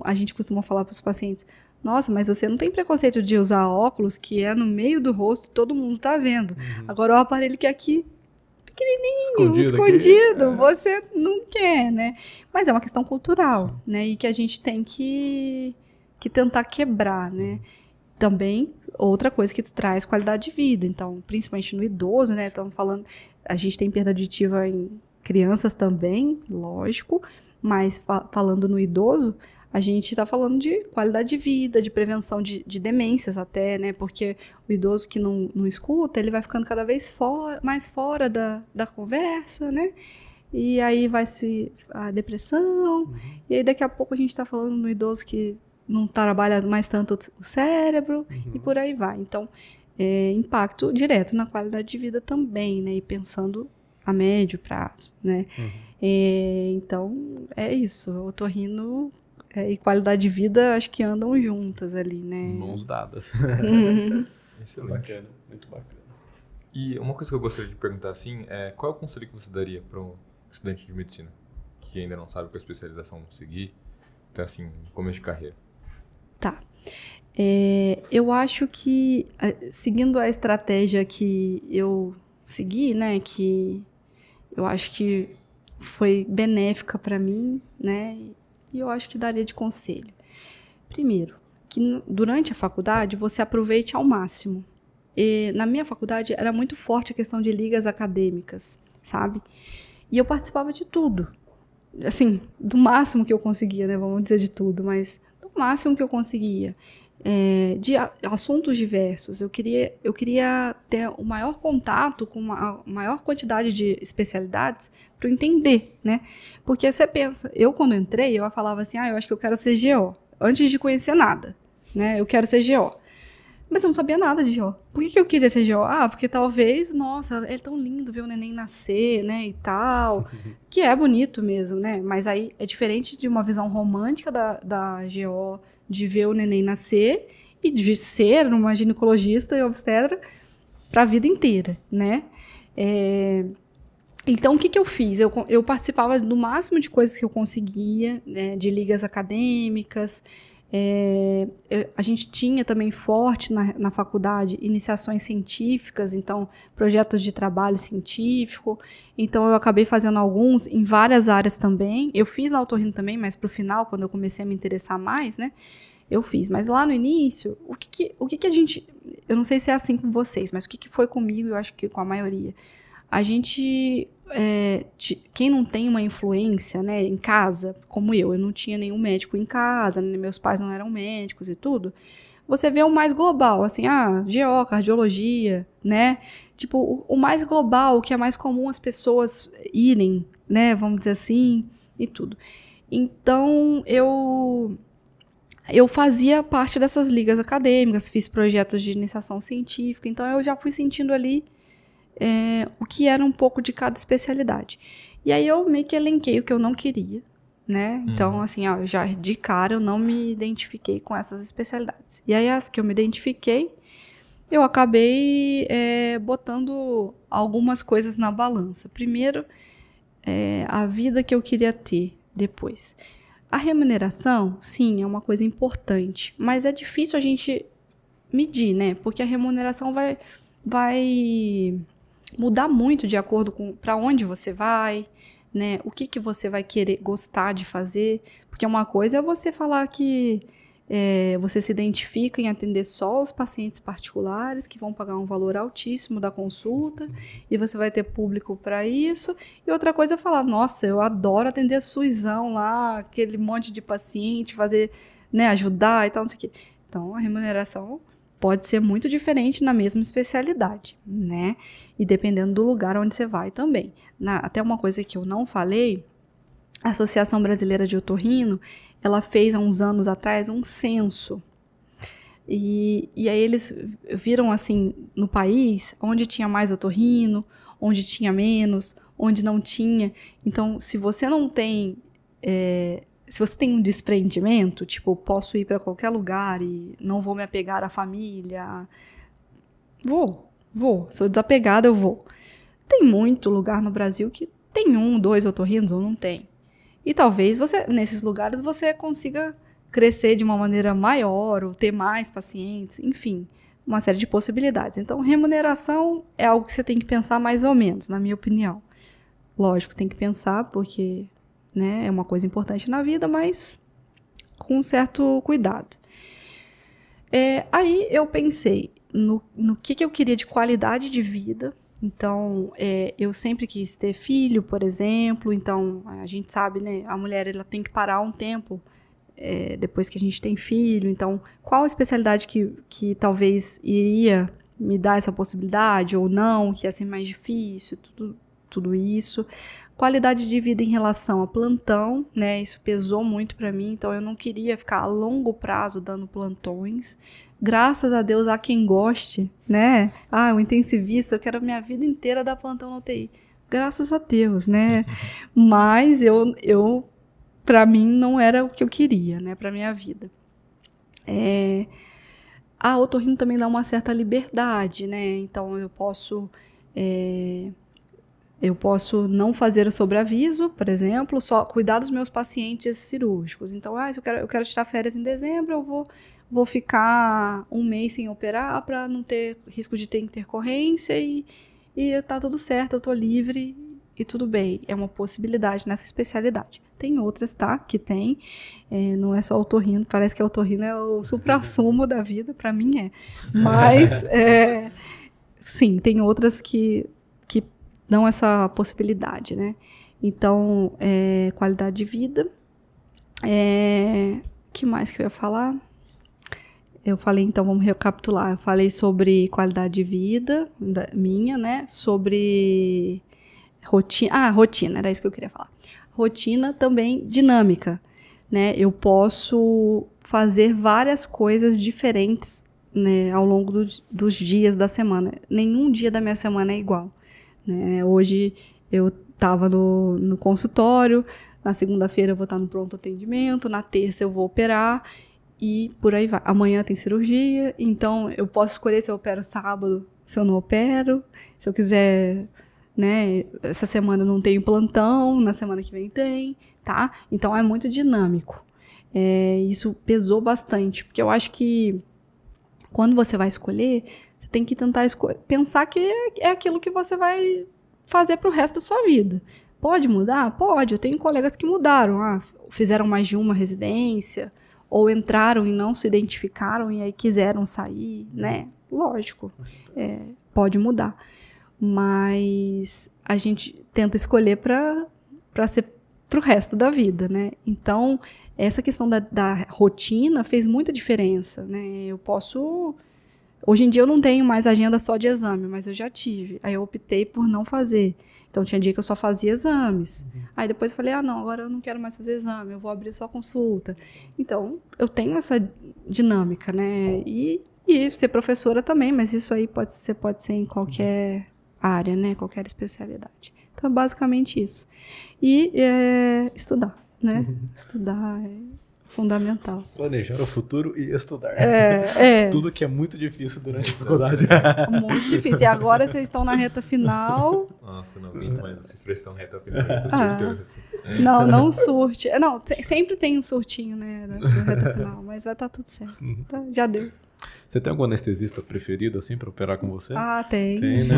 B: A gente costuma falar para os pacientes, nossa, mas você não tem preconceito de usar óculos que é no meio do rosto, todo mundo tá vendo. Agora, o aparelho que é aqui, pequenininho, escondido, você não quer, né? Mas é uma questão cultural, né? E que a gente tem que tentar quebrar, né? Também, outra coisa que traz qualidade de vida. Então, principalmente no idoso, né? Estamos falando, a gente tem perda auditiva em crianças também, lógico, mas falando no idoso, a gente está falando de qualidade de vida, de prevenção de demências até, né? Porque o idoso que não escuta, ele vai ficando cada vez mais fora da conversa, né? E aí vai a depressão, e aí daqui a pouco a gente está falando no idoso que não trabalha mais tanto o cérebro, e por aí vai. Então, impacto direto na qualidade de vida também, né? E pensando a médio prazo, né? Então, é isso. O otorrino e qualidade de vida, acho que andam juntas ali, né?
A: Mãos dadas.
C: Excelente.
A: Bacana, muito bacana.
C: E uma coisa que eu gostaria de perguntar, assim, qual é o conselho que você daria para um estudante de medicina que ainda não sabe qual especialização seguir, tá, assim, no começo de carreira?
B: Tá. Eu acho que, seguindo a estratégia que eu segui, né, que eu acho que foi benéfica para mim, né, e eu acho que daria de conselho. Primeiro, que durante a faculdade você aproveite ao máximo. Na minha faculdade era muito forte a questão de ligas acadêmicas, sabe? E eu participava de tudo. Assim, do máximo que eu conseguia, né? Vamos dizer de tudo, mas do máximo que eu conseguia. De assuntos diversos. Eu queria ter o maior contato com a maior quantidade de especialidades para eu entender, né? Porque você pensa, eu quando entrei, eu falava assim, eu acho que eu quero ser GO. Antes de conhecer nada, né? Eu quero ser GO. Mas eu não sabia nada de GO. Por que eu queria ser GO? Porque talvez, nossa, é tão lindo ver o neném nascer, né, e tal. Que é bonito mesmo, né? Mas aí é diferente de uma visão romântica da GO, de ver o neném nascer e de ser uma ginecologista e obstetra para a vida inteira, né? Então, o que eu fiz? Eu participava do máximo de coisas que eu conseguia, né, de ligas acadêmicas. A gente tinha também forte na faculdade iniciações científicas, então projetos de trabalho científico, então eu acabei fazendo alguns em várias áreas também. Eu fiz na otorrino também, mas para o final, quando eu comecei a me interessar mais, né, eu fiz. Mas lá no início, o que a gente, eu não sei se é assim com vocês, mas o que foi comigo, eu acho que com a maioria, a gente, quem não tem uma influência, né, em casa, como eu não tinha nenhum médico em casa, né, meus pais não eram médicos e tudo, você vê o mais global, assim, GO, cardiologia, né, tipo, o mais global, o que é mais comum as pessoas irem, né, vamos dizer assim, e tudo. Então, eu fazia parte dessas ligas acadêmicas, fiz projetos de iniciação científica, então eu já fui sentindo ali o que era um pouco de cada especialidade. E aí eu meio que elenquei o que eu não queria, né? Então, assim, já de cara eu não me identifiquei com essas especialidades. E aí as que eu me identifiquei, eu acabei botando algumas coisas na balança. Primeiro, a vida que eu queria ter depois. A remuneração, sim, é uma coisa importante, mas é difícil a gente medir, né? Porque a remuneração vai mudar muito de acordo com para onde você vai, né? O que você vai querer gostar de fazer. Porque uma coisa é você falar que você se identifica em atender só os pacientes particulares que vão pagar um valor altíssimo da consulta e você vai ter público para isso. E outra coisa é falar, nossa, eu adoro atender SUSão lá, aquele monte de paciente, fazer, né, ajudar e tal, não sei o quê. Então, a remuneração pode ser muito diferente na mesma especialidade, né? E dependendo do lugar onde você vai também. Até uma coisa que eu não falei, a Associação Brasileira de Otorrino, ela fez há uns anos atrás um censo. E aí eles viram, assim, no país, onde tinha mais otorrino, onde tinha menos, onde não tinha. Então, se você não tem... se você tem um desprendimento, tipo, posso ir para qualquer lugar e não vou me apegar à família, vou. Sou desapegada, eu vou. Tem muito lugar no Brasil que tem 1, 2 otorrinos ou não tem. E talvez nesses lugares você consiga crescer de uma maneira maior ou ter mais pacientes, enfim, uma série de possibilidades. Então, remuneração é algo que você tem que pensar mais ou menos, na minha opinião. Lógico, tem que pensar porque, né, é uma coisa importante na vida, mas com um certo cuidado. Aí eu pensei no que eu queria de qualidade de vida. Então, eu sempre quis ter filho, por exemplo. Então, a gente sabe, né, a mulher ela tem que parar um tempo depois que a gente tem filho. Então, qual a especialidade que talvez iria me dar essa possibilidade ou não, que ia ser mais difícil, tudo isso. Qualidade de vida em relação a plantão, né? Isso pesou muito para mim, então eu não queria ficar a longo prazo dando plantões. Graças a Deus há quem goste, né? O intensivista, eu quero minha vida inteira dar plantão na UTI. graças a Deus, né? Mas eu para mim não era o que eu queria, né, para minha vida. A otorrino também dá uma certa liberdade, né? Então eu posso não fazer o sobreaviso, por exemplo, só cuidar dos meus pacientes cirúrgicos. Então, se eu quero tirar férias em dezembro, eu vou ficar um mês sem operar para não ter risco de ter intercorrência e tá tudo certo, eu tô livre e tudo bem. É uma possibilidade nessa especialidade. Tem outras, tá? Que tem. Não é só otorrino. Parece que a otorrino é o suprassumo da vida. Para mim é. Mas, sim, tem outras que dão essa possibilidade, né? Então, qualidade de vida. Que mais que eu ia falar? Eu falei, então, vamos recapitular. Eu falei sobre qualidade de vida minha, né? Sobre rotina. Rotina, era isso que eu queria falar. Rotina também dinâmica, né? Eu posso fazer várias coisas diferentes, né, ao longo dos dias da semana. Nenhum dia da minha semana é igual, né? Hoje eu estava no consultório, na segunda-feira eu vou estar no pronto atendimento, na terça eu vou operar e por aí vai. Amanhã tem cirurgia, então eu posso escolher se eu opero sábado, se eu não opero, se eu quiser, né, essa semana eu não tenho plantão, na semana que vem tem, tá? Então é muito dinâmico. Isso pesou bastante, porque eu acho que quando você vai escolher, você tem que tentar pensar que é aquilo que você vai fazer pro resto da sua vida. Pode mudar? Pode. Eu tenho colegas que mudaram, fizeram mais de uma residência, ou entraram e não se identificaram e aí quiseram sair, né? Lógico, pode mudar. Mas a gente tenta escolher para ser pro resto da vida, né? Então, essa questão da rotina fez muita diferença, né? Hoje em dia eu não tenho mais agenda só de exame, mas eu já tive. Aí eu optei por não fazer. Então tinha dia que eu só fazia exames. Aí depois eu falei, não, agora eu não quero mais fazer exame, eu vou abrir só consulta. Então, eu tenho essa dinâmica, né? E ser professora também, mas isso aí pode ser em qualquer área, né? Qualquer especialidade. Então, é basicamente isso. E estudar, né? Estudar é fundamental.
A: Planejar o futuro e estudar. Tudo que é muito difícil durante a faculdade.
B: Muito difícil. E agora vocês estão na reta final.
C: Nossa, não aguento mais essa expressão reta final.
B: Não surte. Não, sempre tem um surtinho, né, da reta final, mas vai estar tudo certo. Tá? Já deu.
A: Você tem algum anestesista preferido, assim, para operar com você?
B: Tem.
A: Tem, né?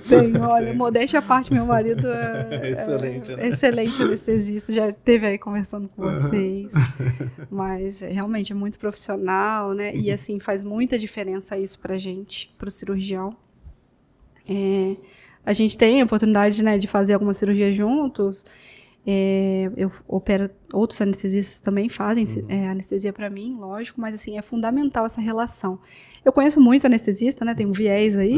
B: Tem, olha, modéstia à parte, meu marido
A: excelente, né?
B: Excelente anestesista, já esteve aí conversando com vocês, mas realmente é muito profissional, né, e assim, faz muita diferença isso pra gente, pro cirurgião. A gente tem a oportunidade, né, de fazer alguma cirurgia juntos. Eu opero, outros anestesistas também fazem anestesia para mim, lógico, mas assim, é fundamental essa relação. Eu conheço muito anestesista, né, tem um viés aí,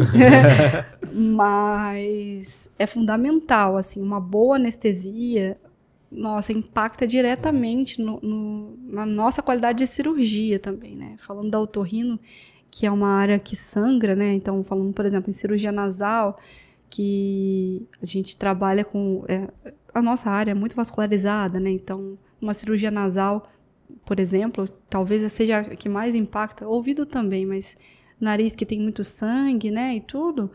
B: mas é fundamental, assim, uma boa anestesia, nossa, impacta diretamente na nossa qualidade de cirurgia também, né, falando da otorrino, que é uma área que sangra, né, então falando, por exemplo, em cirurgia nasal, que a gente trabalha com... a nossa área é muito vascularizada, né? Então, uma cirurgia nasal, por exemplo, talvez seja a que mais impacta, ouvido também, mas nariz que tem muito sangue, né? E tudo.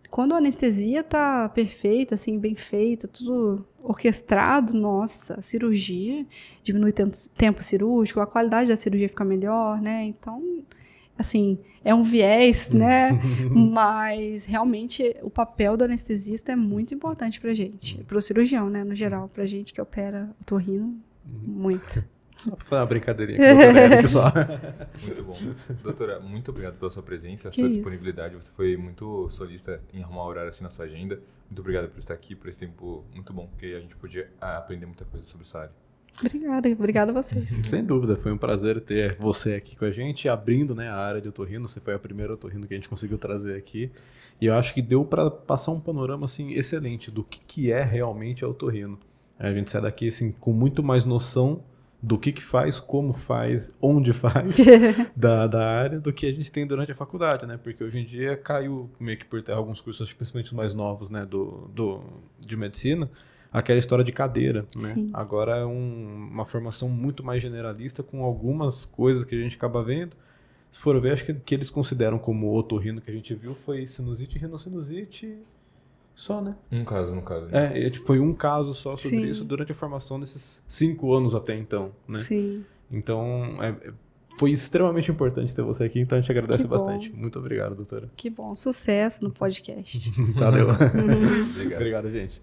B: Quando a anestesia tá perfeita, assim, bem feita, tudo orquestrado, nossa, a cirurgia diminui tempo cirúrgico, a qualidade da cirurgia fica melhor, né? Então, assim, é um viés, né? Mas realmente o papel do anestesista é muito importante pra gente, pro cirurgião, né, no geral, pra gente que opera otorrino, muito.
A: Só pra fazer uma brincadeirinha com o doutor Eric só.
C: Muito bom. Doutora, muito obrigado pela sua presença, a sua disponibilidade. Você foi muito solista em arrumar horário assim na sua agenda. Muito obrigado por estar aqui, por esse tempo muito bom, porque a gente podia aprender muita coisa sobre essa área.
B: Obrigada a vocês.
A: Sem dúvida, foi um prazer ter você aqui com a gente, abrindo, né, a área de otorrino. Você foi a primeira otorrino que a gente conseguiu trazer aqui. E eu acho que deu para passar um panorama assim, excelente do que é realmente a otorrino. A gente sai daqui assim, com muito mais noção do que faz, como faz, onde faz da área, do que a gente tem durante a faculdade, né? Porque hoje em dia caiu meio que por terra alguns cursos, principalmente os mais novos, né, de medicina, aquela história de cadeira, né?
B: Sim.
A: Agora é uma formação muito mais generalista, com algumas coisas que a gente acaba vendo. Se for ver, acho que eles consideram como otorrino que a gente viu foi sinusite e rinocinusite só, né?
C: Um caso, no caso.
A: Foi um caso só sobre
B: Sim.
A: isso durante a formação desses 5 anos até então, né?
B: Sim.
A: Então, foi extremamente importante ter você aqui, então a gente agradece
B: Que bom.
A: bastante. Muito obrigado, doutora.
B: Que bom. Sucesso no podcast.
A: Valeu.
C: Obrigado.
A: Obrigado, gente.